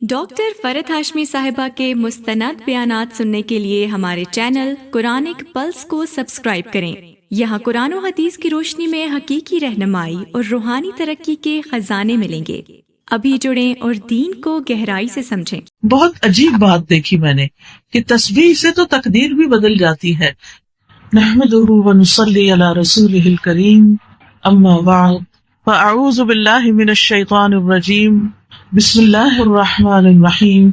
Doctor فرحت ہاشمی صاحبہ کے مستند بیانات سننے کے لیے ہمارے چینل قرآنک پلس کو سبسکرائب کریں۔ یہاں قرآن و حدیث کی روشنی میں حقیقی رہنمائی اور روحانی ترقی کے خزانے ملیں گے۔ ابھی جڑیں اور دین کو گہرائی سے سمجھیں۔ بہت عجیب بات دیکھی میں نے کہ تسبیح سے تو تقدیر بھی بدل جاتی ہے۔ نحمدہ ونصلی علی رسولہ الکریم، اما بعد فاعوذ باللہ من الشیطان الرجیم، بسم اللہ الرحمن الرحیم،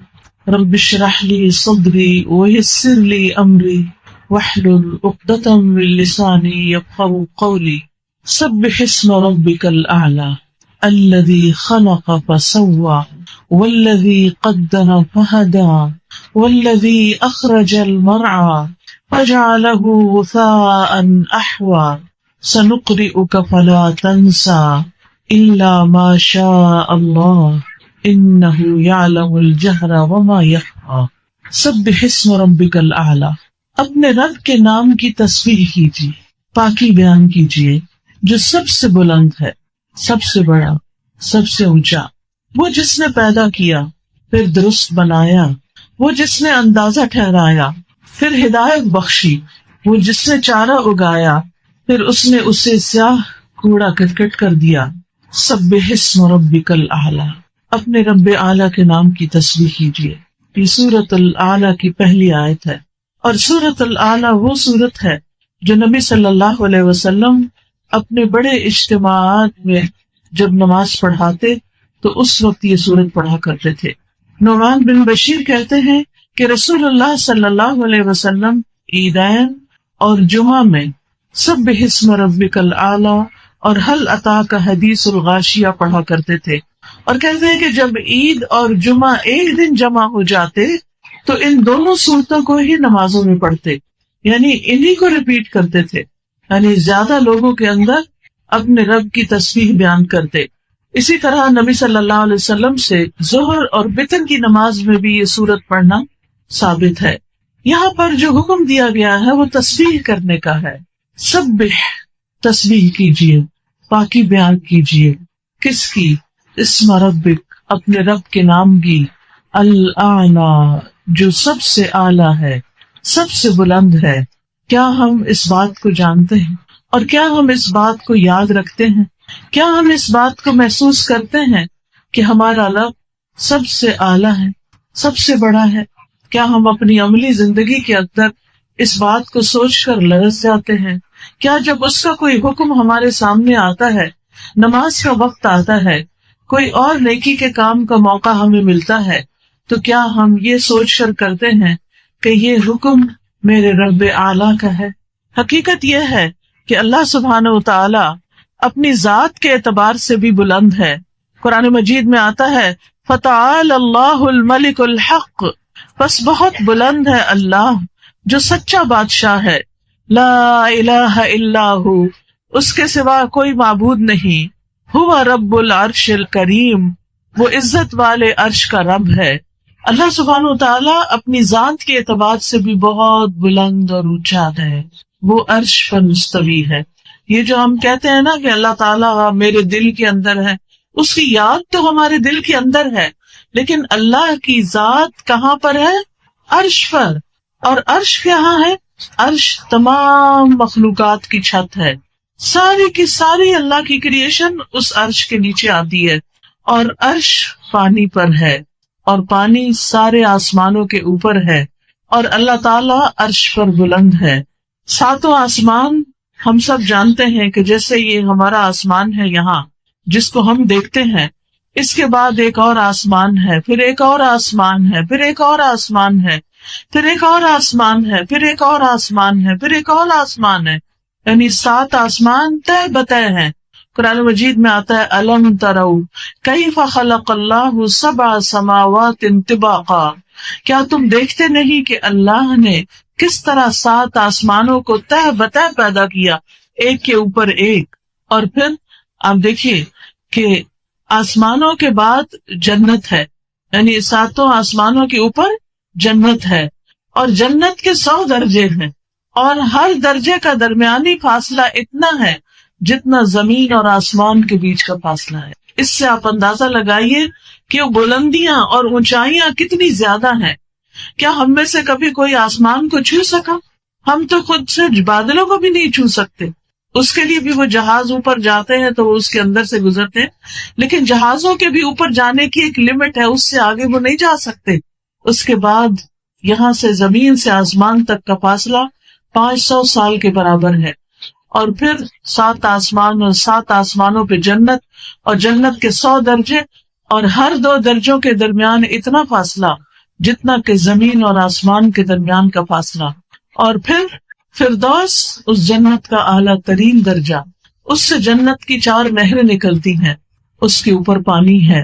رب اشرح لی صدری ویسر لی امری واحلل عقدۃ من لسانی یفقہوا قولی، سبح اسم ربک الاعلی الذی خلق فسوى والذی قدر فہدی والذی اخرج المرعى فجعله غثاء احوى سنقرئک فلا تنسى الا ما شاء اللہ انہ یعلم الجہر وما یخفی۔ سبح اسم ربک الاعلی، اپنے رب کے نام کی تسبیح کیجیے، پاکی بیان کیجیے جو سب سے بلند ہے، سب سے بڑا، سب سے اونچا، وہ جس نے پیدا کیا پھر درست بنایا، وہ جس نے اندازہ ٹھہرایا پھر ہدایت بخشی، وہ جس نے چارہ اگایا پھر اس نے اسے سیاہ کوڑا کرکٹ کر دیا۔ سبح اسم ربک الاعلی، اپنے رب اعلیٰ کے نام کی تسبیح کیجیے۔ یہ سورۃ الاعلیٰ کی پہلی آیت ہے، اور سورۃ الاعلیٰ وہ سورت ہے جو نبی صلی اللہ علیہ وسلم اپنے بڑے اجتماعات میں جب نماز پڑھاتے تو اس وقت یہ سورت پڑھا کرتے تھے۔ نعمان بن بشیر کہتے ہیں کہ رسول اللہ صلی اللہ علیہ وسلم عیدین اور جمعہ میں سبح اسم ربک الاعلی اور هل اتاک حدیث الغاشیہ پڑھا کرتے تھے، اور کہتے ہیں کہ جب عید اور جمعہ ایک دن جمع ہو جاتے تو ان دونوں صورتوں کو ہی نمازوں میں پڑھتے، یعنی انہی کو ریپیٹ کرتے تھے، یعنی زیادہ لوگوں کے اندر اپنے رب کی تسبیح بیان کرتے۔ اسی طرح نبی صلی اللہ علیہ وسلم سے ظہر اور وتر کی نماز میں بھی یہ سورت پڑھنا ثابت ہے۔ یہاں پر جو حکم دیا گیا ہے وہ تسبیح کرنے کا ہے۔ سبح، تسبیح کیجیے، پاکی بیان کیجیے، کس کی؟ اسم ربک، اپنے رب کے نام کی، الاعلی، جو سب سے اعلیٰ ہے، سب سے بلند ہے۔ کیا ہم اس بات کو جانتے ہیں اور کیا ہم اس بات کو یاد رکھتے ہیں؟ کیا ہم اس بات کو محسوس کرتے ہیں کہ ہمارا رب سب سے اعلیٰ ہے، سب سے بڑا ہے؟ کیا ہم اپنی عملی زندگی کے اندر اس بات کو سوچ کر لرز جاتے ہیں؟ کیا جب اس کا کوئی حکم ہمارے سامنے آتا ہے، نماز کا وقت آتا ہے، کوئی اور نیکی کے کام کا موقع ہمیں ملتا ہے، تو کیا ہم یہ سوچ کر کرتے ہیں کہ یہ حکم میرے رب اعلیٰ کا ہے؟ حقیقت یہ ہے کہ اللہ سبحانہ وتعالی اپنی ذات کے اعتبار سے بھی بلند ہے۔ قرآن مجید میں آتا ہے فَتَعَالَى اللَّهُ الْمَلِكُ الْحَقُّ، بس بہت بلند ہے اللہ جو سچا بادشاہ ہے۔ لا الہ الا ہو، اس کے سوا کوئی معبود نہیں۔ هو رب العرش الکریم، وہ عزت والے عرش کا رب ہے۔ اللہ سبحانہ وتعالی اپنی ذات کے اعتبار سے بھی بہت بلند اور اونچا ہے، وہ عرش پر مستوی ہے۔ یہ جو ہم کہتے ہیں نا کہ اللہ تعالیٰ میرے دل کے اندر ہے، اس کی یاد تو ہمارے دل کے اندر ہے، لیکن اللہ کی ذات کہاں پر ہے؟ عرش پر۔ اور عرش کہاں ہے؟ عرش تمام مخلوقات کی چھت ہے، ساری کی ساری اللہ کی کریشن اس عرش کے نیچے آتی ہے، اور عرش پانی پر ہے، اور پانی سارے آسمانوں کے اوپر ہے، اور اللہ تعالیٰ عرش پر بلند ہے۔ ساتوں آسمان ہم سب جانتے ہیں کہ جیسے یہ ہمارا آسمان ہے یہاں جس کو ہم دیکھتے ہیں، اس کے بعد ایک اور آسمان ہے، پھر ایک اور آسمان ہے، پھر ایک اور آسمان ہے، پھر ایک اور آسمان ہے، پھر ایک اور آسمان ہے، پھر ایک اور آسمان ہے، یعنی 7 آسمان تہ بتہ ہیں۔ قرآن مجید میں آتا ہے الم تروا کیف خلق اللہ 7 سماوات طباقا، کیا تم دیکھتے نہیں کہ اللہ نے کس طرح 7 آسمانوں کو تہ بتہ پیدا کیا، ایک کے اوپر ایک۔ اور پھر آپ دیکھیے کہ آسمانوں کے بعد جنت ہے، یعنی 7 آسمانوں کے اوپر جنت ہے، اور جنت کے 100 درجے ہیں، اور ہر درجے کا درمیانی فاصلہ اتنا ہے جتنا زمین اور آسمان کے بیچ کا فاصلہ ہے۔ اس سے آپ اندازہ لگائیے کہ وہ بلندیاں اور اونچائیاں کتنی زیادہ ہیں. کیا ہم میں سے کبھی کوئی آسمان کو چھو سکا؟ ہم تو خود سے بادلوں کو بھی نہیں چھو سکتے. اس کے لیے بھی وہ جہاز اوپر جاتے ہیں تو وہ اس کے اندر سے گزرتے ہیں، لیکن جہازوں کے بھی اوپر جانے کی ایک لمٹ ہے، اس سے آگے وہ نہیں جا سکتے. اس کے بعد یہاں سے زمین سے آسمان تک کا فاصلہ 500 سال کے برابر ہے. اور پھر 7 آسمان اور 7 آسمانوں پہ جنت، اور جنت کے 100 درجے، اور ہر 2 درجوں کے درمیان اتنا فاصلہ جتنا کہ زمین اور آسمان کے درمیان کا فاصلہ. اور پھر فردوس، اس جنت کا اعلیٰ ترین درجہ، اس سے جنت کی 4 نہریں نکلتی ہیں، اس کے اوپر پانی ہے،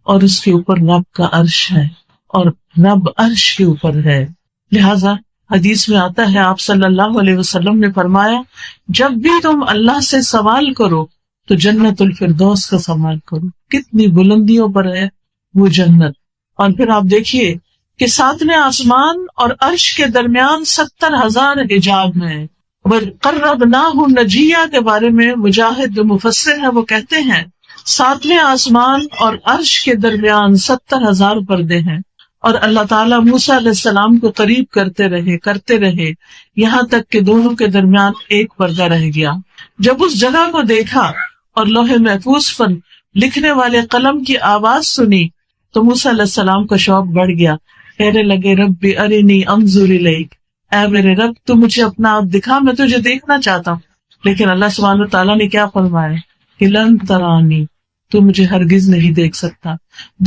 اور اس کے اوپر رب کا عرش ہے، اور رب عرش کے اوپر ہے. لہذا حدیث میں آتا ہے، آپ صلی اللہ علیہ وسلم نے فرمایا، جب بھی تم اللہ سے سوال کرو تو جنت الفردوس کا سوال کرو. کتنی بلندیوں پر ہے وہ جنت. اور پھر آپ دیکھیے کہ 7ویں آسمان اور عرش کے درمیان 70,000 حجاب ہیں. وَقَرَّبْنَاهُ نَجِيًّا کے بارے میں مجاہد جو مفسر ہے وہ کہتے ہیں 7ویں آسمان اور عرش کے درمیان 70,000 پردے ہیں، اور اللہ تعالیٰ موسیٰ علیہ السلام کو قریب کرتے رہے یہاں تک کہ دونوں کے درمیان ایک پردہ رہ گیا. جب اس جگہ کو دیکھا اور لوح محفوظ پر لکھنے والے قلم کی آواز سنی تو موسیٰ علیہ السلام کا شوق بڑھ گیا. کہنے لگے، رب ارنی انظر الیک، اے میرے رب تو مجھے اپنا آپ دکھا، میں تجھے دیکھنا چاہتا ہوں. لیکن اللہ سبحانہ وتعالیٰ نے کیا فرمایا کہ لن ترانی، تو مجھے ہرگز نہیں دیکھ سکتا.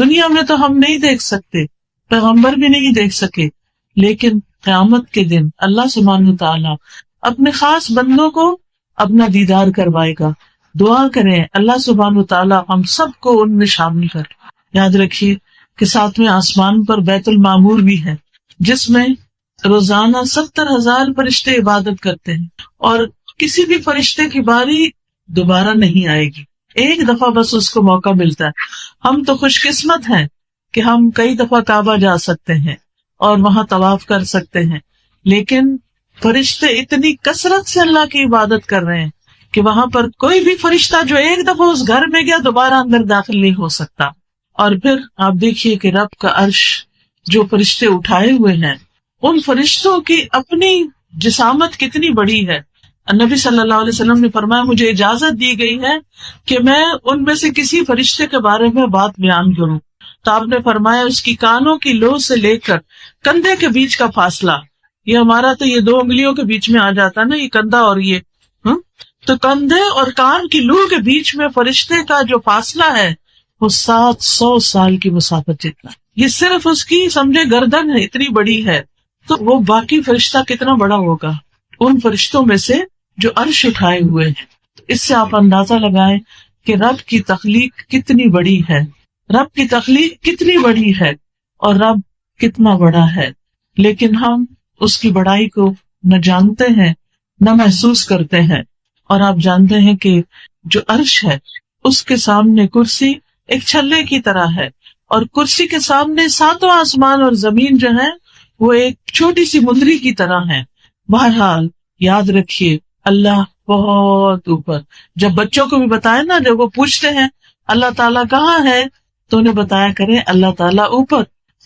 دنیا میں تو ہم نہیں دیکھ سکتے، پیغمبر بھی نہیں دیکھ سکے، لیکن قیامت کے دن اللہ سبحانہ وتعالیٰ اپنے خاص بندوں کو اپنا دیدار کروائے گا. دعا کریں اللہ سبحانہ وتعالیٰ ہم سب کو ان میں شامل کر. یاد رکھیے کہ 7ویں آسمان پر بیت المعمور بھی ہے، جس میں روزانہ 70,000 فرشتے عبادت کرتے ہیں، اور کسی بھی فرشتے کی باری دوبارہ نہیں آئے گی، ایک دفعہ بس اس کو موقع ملتا ہے. ہم تو خوش قسمت ہیں کہ ہم کئی دفعہ کعبہ جا سکتے ہیں اور وہاں طواف کر سکتے ہیں، لیکن فرشتے اتنی کثرت سے اللہ کی عبادت کر رہے ہیں کہ وہاں پر کوئی بھی فرشتہ جو ایک دفعہ اس گھر میں گیا دوبارہ اندر داخل نہیں ہو سکتا. اور پھر آپ دیکھیے کہ رب کا عرش جو فرشتے اٹھائے ہوئے ہیں، ان فرشتوں کی اپنی جسامت کتنی بڑی ہے. نبی صلی اللہ علیہ وسلم نے فرمایا، مجھے اجازت دی گئی ہے کہ میں ان میں سے کسی فرشتے کے بارے میں بات بیان کروں. تو آپ نے فرمایا، اس کی کانوں کی لو سے لے کر کندھے کے بیچ کا فاصلہ، یہ ہمارا تو یہ 2 انگلیوں کے بیچ میں آ جاتا نا، یہ کندھا اور یہ تو کندھے اور کان کی لو کے بیچ میں فرشتے کا جو فاصلہ ہے وہ 700 سال کی مسافت جتنا. یہ صرف اس کی سمجھے گردن ہے، اتنی بڑی ہے، تو وہ باقی فرشتہ کتنا بڑا ہوگا ان فرشتوں میں سے جو عرش اٹھائے ہوئے ہیں. اس سے آپ اندازہ لگائیں کہ رب کی تخلیق کتنی بڑی ہے، رب کی تخلیق کتنی بڑی ہے، اور رب کتنا بڑا ہے. لیکن ہم اس کی بڑائی کو نہ جانتے ہیں نہ محسوس کرتے ہیں. اور آپ جانتے ہیں کہ جو عرش ہے اس کے سامنے کرسی ایک چھلے کی طرح ہے، اور کرسی کے سامنے 7 آسمان اور زمین جو ہے وہ ایک چھوٹی سی مندری کی طرح ہے. بہرحال یاد رکھیے اللہ بہت اوپر. جب بچوں کو بھی بتائے نا، جب وہ پوچھتے ہیں اللہ تعالیٰ کہاں ہے تو انہیں بتایا کریں اللہ تعالیٰ اوپر،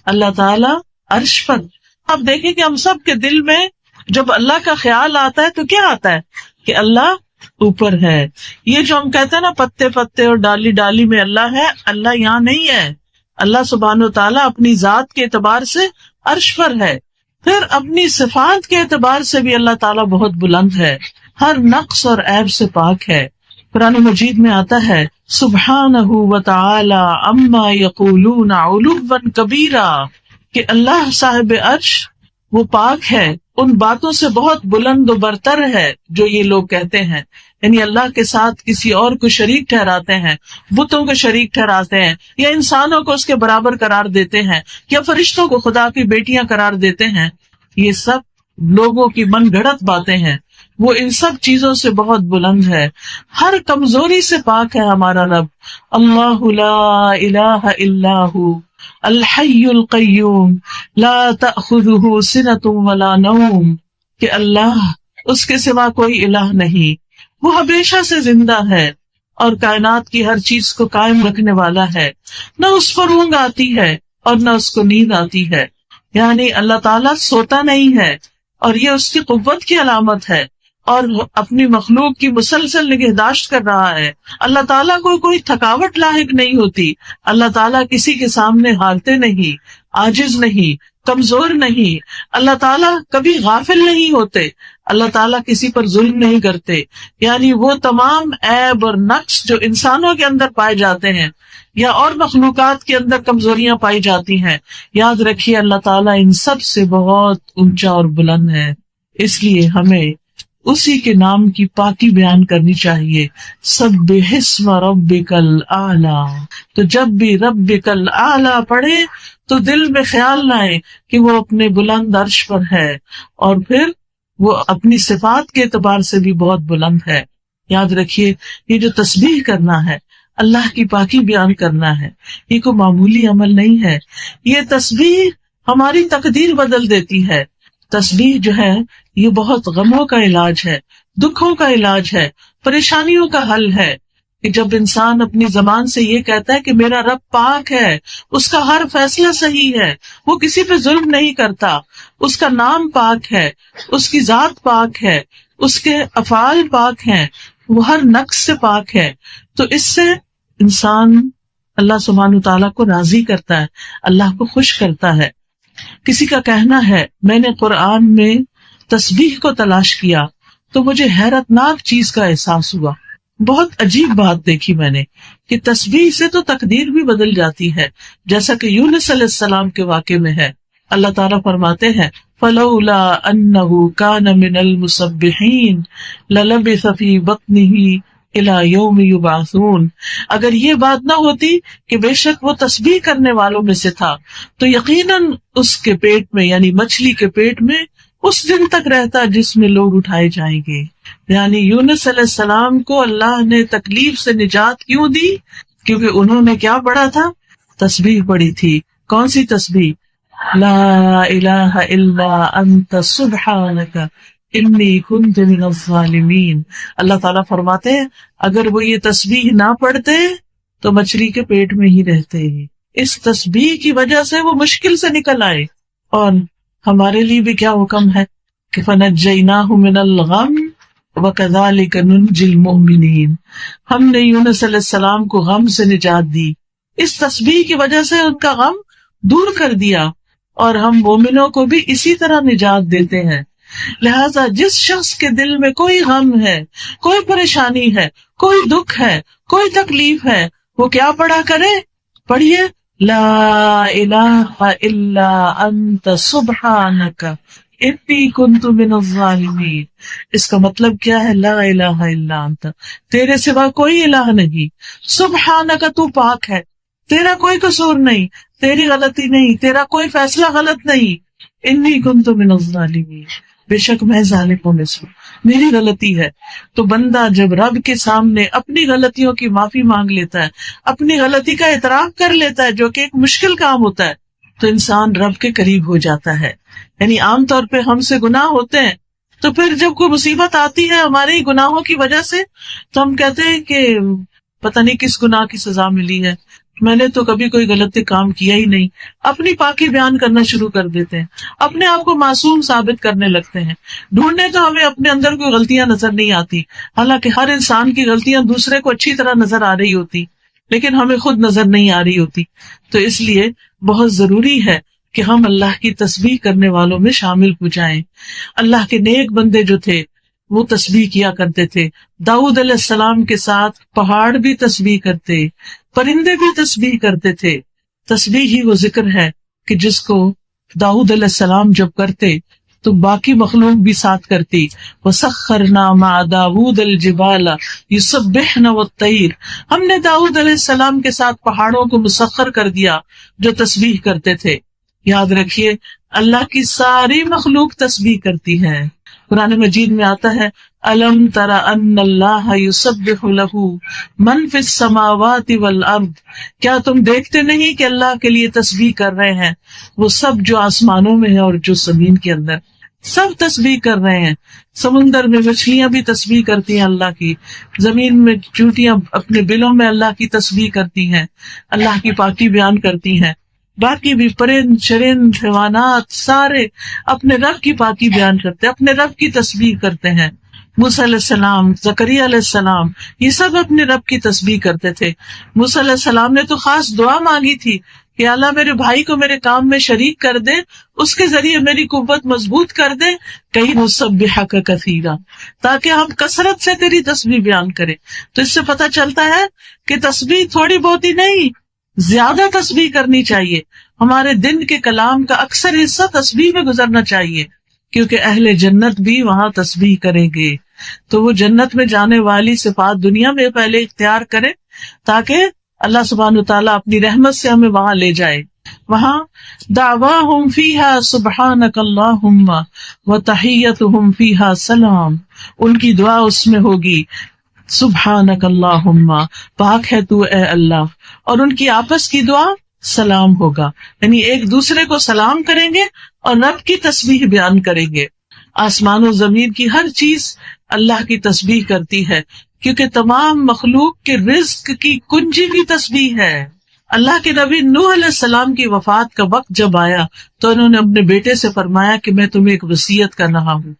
اللہ تعالیٰ عرش پر. اب دیکھیں کہ ہم سب کے دل میں جب اللہ کا خیال آتا ہے تو کیا آتا ہے کہ اللہ اوپر ہے. یہ جو ہم کہتے ہیں نا پتے پتے اور ڈالی ڈالی میں اللہ ہے، اللہ یہاں نہیں ہے. اللہ سبحانہ و تعالیٰ اپنی ذات کے اعتبار سے عرش پر ہے، پھر اپنی صفات کے اعتبار سے بھی اللہ تعالیٰ بہت بلند ہے، ہر نقص اور عیب سے پاک ہے. قرآن مجید میں آتا ہے سبحانہ و تعالی عما یقولون علوا کبیرا، کہ اللہ صاحب عرش وہ پاک ہے ان باتوں سے بہت بلند و برتر ہے جو یہ لوگ کہتے ہیں. یعنی اللہ کے ساتھ کسی اور کو شریک ٹھہراتے ہیں، بتوں کو شریک ٹھہراتے ہیں، یا انسانوں کو اس کے برابر قرار دیتے ہیں، یا فرشتوں کو خدا کی بیٹیاں قرار دیتے ہیں. یہ سب لوگوں کی من گھڑت باتیں ہیں. وہ ان سب چیزوں سے بہت بلند ہے، ہر کمزوری سے پاک ہے ہمارا رب. اللہ لا الہ الا ہو الحی القیوم لا تأخذہ سنۃ ولا نوم، کہ اللہ اس کے سوا کوئی الہ نہیں، وہ ہمیشہ سے زندہ ہے اور کائنات کی ہر چیز کو قائم رکھنے والا ہے. نہ اس پر اونگ آتی ہے اور نہ اس کو نیند آتی ہے. یعنی اللہ تعالیٰ سوتا نہیں ہے اور یہ اس کی قوت کی علامت ہے اور اپنی مخلوق کی مسلسل نگہداشت کر رہا ہے. اللہ تعالیٰ کو کوئی تھکاوٹ لاحق نہیں ہوتی. اللہ تعالیٰ کسی کے سامنے ہارتے نہیں، عاجز نہیں، کمزور نہیں. اللہ تعالیٰ کبھی غافل نہیں ہوتے. اللہ تعالیٰ کسی پر ظلم نہیں کرتے. یعنی وہ تمام عیب اور نقص جو انسانوں کے اندر پائے جاتے ہیں یا اور مخلوقات کے اندر کمزوریاں پائی جاتی ہیں، یاد رکھیے اللہ تعالیٰ ان سب سے بہت اونچا اور بلند ہے. اس لیے ہمیں اسی کے نام کی پاکی بیان کرنی چاہیے. سبح اسم ربک الاعلی. تو جب بھی ربک الاعلی پڑھے تو دل میں خیال نہ آئے کہ وہ اپنے بلند عرش پر ہے اور پھر وہ اپنی صفات کے اعتبار سے بھی بہت بلند ہے. یاد رکھیے یہ جو تسبیح کرنا ہے، اللہ کی پاکی بیان کرنا ہے، یہ کوئی معمولی عمل نہیں ہے. یہ تسبیح ہماری تقدیر بدل دیتی ہے. تسبیح جو ہے یہ بہت غموں کا علاج ہے، دکھوں کا علاج ہے، پریشانیوں کا حل ہے. کہ جب انسان اپنی زبان سے یہ کہتا ہے کہ میرا رب پاک ہے، اس کا ہر فیصلہ صحیح ہے، وہ کسی پہ ظلم نہیں کرتا، اس کا نام پاک ہے، اس کی ذات پاک ہے، اس کے افعال پاک ہیں، وہ ہر نقص سے پاک ہے، تو اس سے انسان اللہ سبحانہ تعالیٰ کو راضی کرتا ہے، اللہ کو خوش کرتا ہے. کسی کا کہنا ہے میں نے قرآن میں تسبیح کو تلاش کیا تو مجھے حیرت ناک چیز کا احساس ہوا. بہت عجیب بات دیکھی میں نے کہ تسبیح سے تو تقدیر بھی بدل جاتی ہے، جیسا کہ یونس علیہ السلام کے واقعے میں ہے. اللہ تعالیٰ فرماتے ہیں فلولا انہ کان من المسبحین للبث فی بطنہ الی یوم یبعثون. اگر یہ بات نہ ہوتی کہ بے شک وہ تسبیح کرنے والوں میں سے تھا تو یقیناً اس کے پیٹ میں یعنی مچھلی کے پیٹ میں اس دن تک رہتا جس میں لوگ اٹھائے جائیں گے. یعنی یونس علیہ السلام کو اللہ نے تکلیف سے نجات کیوں دی؟ کیونکہ انہوں نے کیا پڑھا تھا؟ تسبیح پڑھی تھی. کون سی تسبیح؟ لا الہ الا انت سبحانک انی کنت من الظالمین. اللہ تعالیٰ فرماتے ہیں اگر وہ یہ تسبیح نہ پڑھتے تو مچھلی کے پیٹ میں ہی رہتے. اس تسبیح کی وجہ سے وہ مشکل سے نکل آئے. اور ہمارے لیے بھی کیا حکم ہے کہ فنجیناہ من الغم وکذالک ننجی المؤمنین. ہم نے یونس علیہ السلام کو غم سے نجات دی، اس تسبیح کی وجہ سے ان کا غم دور کر دیا، اور ہم مومنوں کو بھی اسی طرح نجات دیتے ہیں. لہذا جس شخص کے دل میں کوئی غم ہے، کوئی پریشانی ہے، کوئی دکھ ہے، کوئی تکلیف ہے، وہ کیا پڑھا کرے؟ پڑھیے لا الہ الا انت سبحانک انی کنت من الظالمین. اس کا مطلب کیا ہے؟ لا الہ الا انت، تیرے سوا کوئی الہ نہیں، سبحانک تو پاک ہے، تیرا کوئی قصور نہیں، تیری غلطی نہیں، تیرا کوئی فیصلہ غلط نہیں. انی کنت من الظالمین، بے شک میں ظالموں میں سے، میری غلطی ہے. تو بندہ جب رب کے سامنے اپنی غلطیوں کی معافی مانگ لیتا ہے، اپنی غلطی کا اعتراف کر لیتا ہے، جو کہ ایک مشکل کام ہوتا ہے، تو انسان رب کے قریب ہو جاتا ہے. یعنی عام طور پہ ہم سے گناہ ہوتے ہیں تو پھر جب کوئی مصیبت آتی ہے ہمارے ہی گناہوں کی وجہ سے تو ہم کہتے ہیں کہ پتہ نہیں کس گناہ کی سزا ملی ہے، میں نے تو کبھی کوئی غلط کام کیا ہی نہیں. اپنی پاکی بیان کرنا شروع کر دیتے ہیں، اپنے آپ کو معصوم ثابت کرنے لگتے ہیں. ڈھونڈنے تو ہمیں اپنے اندر کوئی غلطیاں نظر نہیں آتی، حالانکہ ہر انسان کی غلطیاں دوسرے کو اچھی طرح نظر آ رہی ہوتی، لیکن ہمیں خود نظر نہیں آ رہی ہوتی. تو اس لیے بہت ضروری ہے کہ ہم اللہ کی تسبیح کرنے والوں میں شامل ہو جائیں. اللہ کے نیک بندے جو تھے وہ تسبیح کیا کرتے تھے. داؤد علیہ السلام کے ساتھ پہاڑ بھی تسبیح کرتے، پرندے بھی تسبیح کرتے تھے. تسبیح ہی وہ ذکر ہے کہ جس کو داؤد علیہ السلام جب کرتے تو باقی مخلوق بھی ساتھ کرتی. وَسَخَّرْنَا مَعَ دَاوُودَ الْجِبَالَ يُسَبِّحْنَ وَالطَّيْرَ. ہم نے داؤد علیہ السلام کے ساتھ پہاڑوں کو مسخر کر دیا جو تسبیح کرتے تھے. یاد رکھیے اللہ کی ساری مخلوق تسبیح کرتی ہے. قرآن مجید میں آتا ہے أَلَمْ تَرَ أَنَّ اللَّهَ يُسَبِّحُ لَهُ مَنْ فِي السَّمَاوَاتِ وَالْأَرْضِ. کیا تم دیکھتے نہیں کہ اللہ کے لیے تسبیح کر رہے ہیں وہ سب جو آسمانوں میں ہے اور جو زمین کے اندر. سب تسبیح کر رہے ہیں. سمندر میں مچھلیاں بھی تسبیح کرتی ہیں اللہ کی، زمین میں چونٹیاں اپنے بلوں میں اللہ کی تسبیح کرتی ہیں، اللہ کی پاکی بیان کرتی ہیں. باقی بھی پرند چرند حیوانات سارے اپنے رب کی پاکی بیان کرتے ہیں، اپنے رب کی تسبیح کرتے ہیں. موسیٰ علیہ السلام، زکریا علیہ السلام، یہ سب اپنے رب کی تسبیح کرتے تھے. موسیٰ علیہ السلام نے تو خاص دعا مانگی تھی کہ اللہ میرے بھائی کو میرے کام میں شریک کر دے، اس کے ذریعے میری قوت مضبوط کر دے، کہیں نسبحک کثیرا، تاکہ ہم کثرت سے تیری تسبیح بیان کریں. تو اس سے پتہ چلتا ہے کہ تسبیح تھوڑی بہت ہی نہیں، زیادہ تسبیح کرنی چاہیے. ہمارے دن کے کلام کا اکثر حصہ تسبیح میں گزرنا چاہیے، کیونکہ اہل جنت بھی وہاں تسبیح کریں گے. تو وہ جنت میں جانے والی صفات دنیا میں پہلے اختیار کریں تاکہ اللہ سبحانہ وتعالیٰ اپنی رحمت سے ہمیں وہاں لے جائے. وہاں دعواہم فیہا سبحانک اللہم وتحیتہم فیہا سلام، ان کی دعا اس میں ہوگی سبحانک اللہم، پاک ہے تو اے اللہ، اور ان کی آپس کی دعا سلام ہوگا، یعنی ایک دوسرے کو سلام کریں گے اور رب کی تسبیح بیان کریں گے. آسمان و زمین کی ہر چیز اللہ کی تسبیح کرتی ہے، کیونکہ تمام مخلوق کے رزق کی کنجی بھی تسبیح ہے. اللہ کے نبی نوح علیہ السلام کی وفات کا وقت جب آیا تو انہوں نے اپنے بیٹے سے فرمایا کہ میں تمہیں ایک وصیت کر رہا ہوں،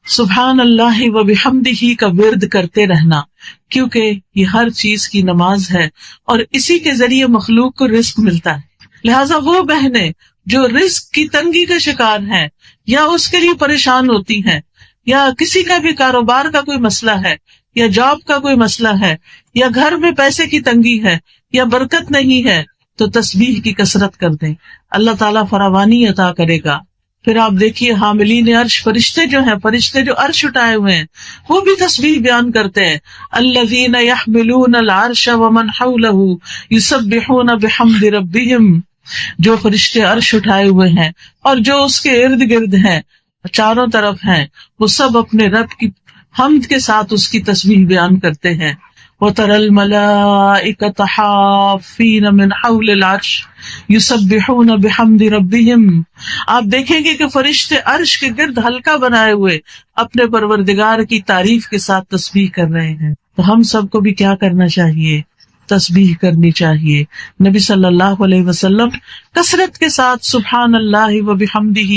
سبحان اللہ و بحمدہ کا ورد کرتے رہنا، کیونکہ یہ ہر چیز کی نماز ہے اور اسی کے ذریعے مخلوق کو رزق ملتا ہے. لہٰذا وہ بہنیں جو رزق کی تنگی کا شکار ہیں یا اس کے لیے پریشان ہوتی ہیں، یا کسی کا بھی کاروبار کا کوئی مسئلہ ہے، یا جاب کا کوئی مسئلہ ہے، یا گھر میں پیسے کی تنگی ہے، یا برکت نہیں ہے، تو تسبیح کی کثرت کر دیں، اللہ تعالیٰ فراوانی عطا کرے گا. پھر آپ دیکھیے حاملین عرش فرشتے جو ہیں، فرشتے جو عرش اٹھائے ہوئے ہیں، وہ بھی تسبیح بیان کرتے ہیں. الذین یحملون العرش ومن حولہ یسبحون بحمد ربہم، جو فرشتے عرش اٹھائے ہوئے ہیں اور جو اس کے ارد گرد ہیں، چاروں طرف ہیں، وہ سب اپنے رب کی حمد کے ساتھ اس کی تسبیح بیان کرتے ہیں. وَتَرَى الْمَلَائِكَةَ حَافِّينَ مِنْ حَوْلِ الْعَرْشِ يُسَبِّحُونَ بِحَمْدِ رَبِّهِمْ، آپ دیکھیں گے کہ فرشتے عرش کے گرد حلقہ بنائے ہوئے اپنے پروردگار کی تعریف کے ساتھ تسبیح کر رہے ہیں. تو ہم سب کو بھی کیا کرنا چاہیے؟ تسبیح کرنی چاہیے. نبی صلی اللہ علیہ وسلم کثرت کے ساتھ سبحان اللہ و بحمدہ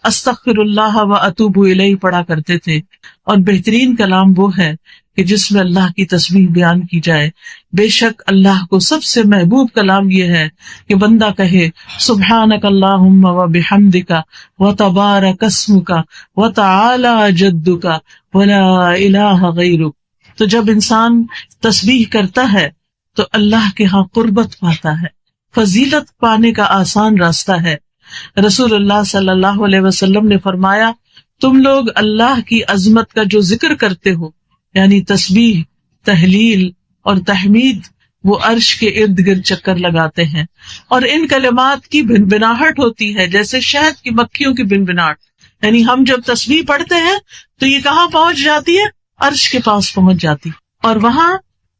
استغفر اللہ و اتوب الیہ پڑھا کرتے تھے. اور بہترین کلام وہ ہے کہ جس میں اللہ کی تسبیح بیان کی جائے. بے شک اللہ کو سب سے محبوب کلام یہ ہے کہ بندہ کہے سبحانک اللہم و بحمدک و تبارک اسمک و تعالی جدک و لا الہ غیرک. تو جب انسان تسبیح کرتا ہے تو اللہ کے ہاں قربت پاتا ہے، فضیلت پانے کا آسان راستہ ہے. رسول اللہ صلی اللہ علیہ وسلم نے فرمایا تم لوگ اللہ کی عظمت کا جو ذکر کرتے ہو، یعنی تسبیح، تحلیل اور تحمید، وہ عرش کے ارد گرد چکر لگاتے ہیں اور ان کلمات کی بنبناہٹ ہوتی ہے جیسے شہد کی مکھیوں کی بنبناہٹ. یعنی ہم جب تسبیح پڑھتے ہیں تو یہ کہاں پہنچ جاتی ہے؟ عرش کے پاس پہنچ جاتی، اور وہاں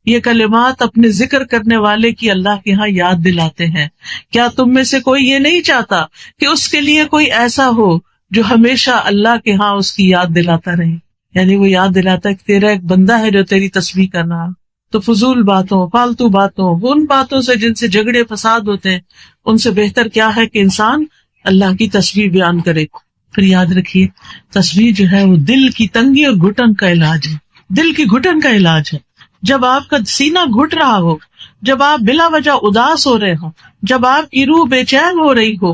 یہ کلمات اپنے ذکر کرنے والے کی اللہ کے ہاں یاد دلاتے ہیں. کیا تم میں سے کوئی یہ نہیں چاہتا کہ اس کے لیے کوئی ایسا ہو جو ہمیشہ اللہ کے ہاں اس کی یاد دلاتا رہے؟ یعنی وہ یاد دلاتا ہے کہ تیرا ایک بندہ ہے جو تیری تسبیح کر رہا. تو فضول باتوں، فالتو باتوں، ان باتوں سے جن سے جھگڑے فساد ہوتے ہیں، ان سے بہتر کیا ہے کہ انسان اللہ کی تسبیح بیان کرے. پھر یاد رکھیے تسبیح جو ہے وہ دل کی تنگی اور گھٹن کا علاج ہے، دل کی گھٹن کا علاج ہے. جب آپ کا سینہ گھٹ رہا ہو، جب آپ بلا وجہ اداس ہو رہے ہو، جب آپ کی روح بے چین ہو رہی ہو،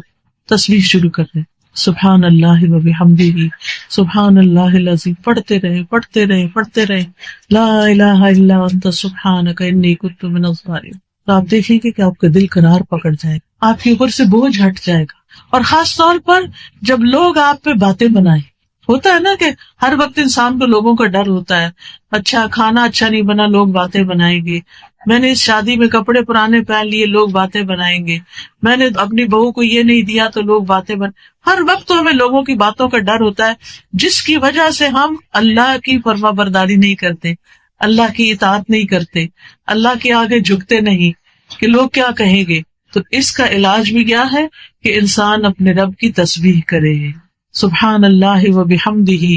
تسبیح شروع کر دیں. سبحان اللہ و بحمدہ سبحان اللہ العظیم پڑھتے رہے پڑھتے رہے پڑھتے رہے. لا الہ الا انت سبحانک انی کنت من الظالمین. تو آپ دیکھیں گے کہ آپ کا دل قرار پکڑ جائے گا، آپ کے اوپر سے بوجھ ہٹ جائے گا. اور خاص طور پر جب لوگ آپ پہ باتیں بنائیں، ہوتا ہے نا کہ ہر وقت انسان کو لوگوں کا ڈر ہوتا ہے. اچھا کھانا اچھا نہیں بنا، لوگ باتیں بنائیں گے. میں نے اس شادی میں کپڑے پرانے پہن لیے، لوگ باتیں بنائیں گے. میں نے اپنی بہو کو یہ نہیں دیا تو لوگ باتیں ہر وقت تو ہمیں لوگوں کی باتوں کا ڈر ہوتا ہے، جس کی وجہ سے ہم اللہ کی فرما برداری نہیں کرتے، اللہ کی اطاعت نہیں کرتے، اللہ کے آگے جھکتے نہیں کہ لوگ کیا کہیں گے. تو اس کا علاج بھی کیا ہے کہ انسان اپنے رب کی تسبیح کرے، سبحان اللہ و بحمدہ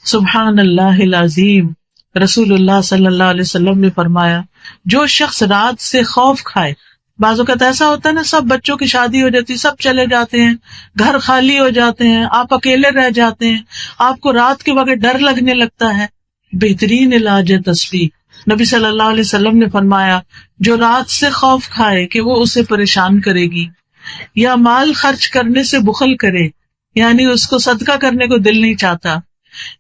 سبحان اللہ العظیم۔ رسول اللہ صلی اللہ علیہ وسلم نے فرمایا جو شخص رات سے خوف کھائے، بعض اوقات ایسا ہوتا ہے نا، سب بچوں کی شادی ہو جاتی، سب چلے جاتے ہیں، گھر خالی ہو جاتے ہیں، آپ اکیلے رہ جاتے ہیں، آپ کو رات کے وقت ڈر لگنے لگتا ہے، بہترین علاج ہے تسبیح۔ نبی صلی اللہ علیہ وسلم نے فرمایا جو رات سے خوف کھائے کہ وہ اسے پریشان کرے گی، یا مال خرچ کرنے سے بخل کرے، یعنی اس کو صدقہ کرنے کو دل نہیں چاہتا،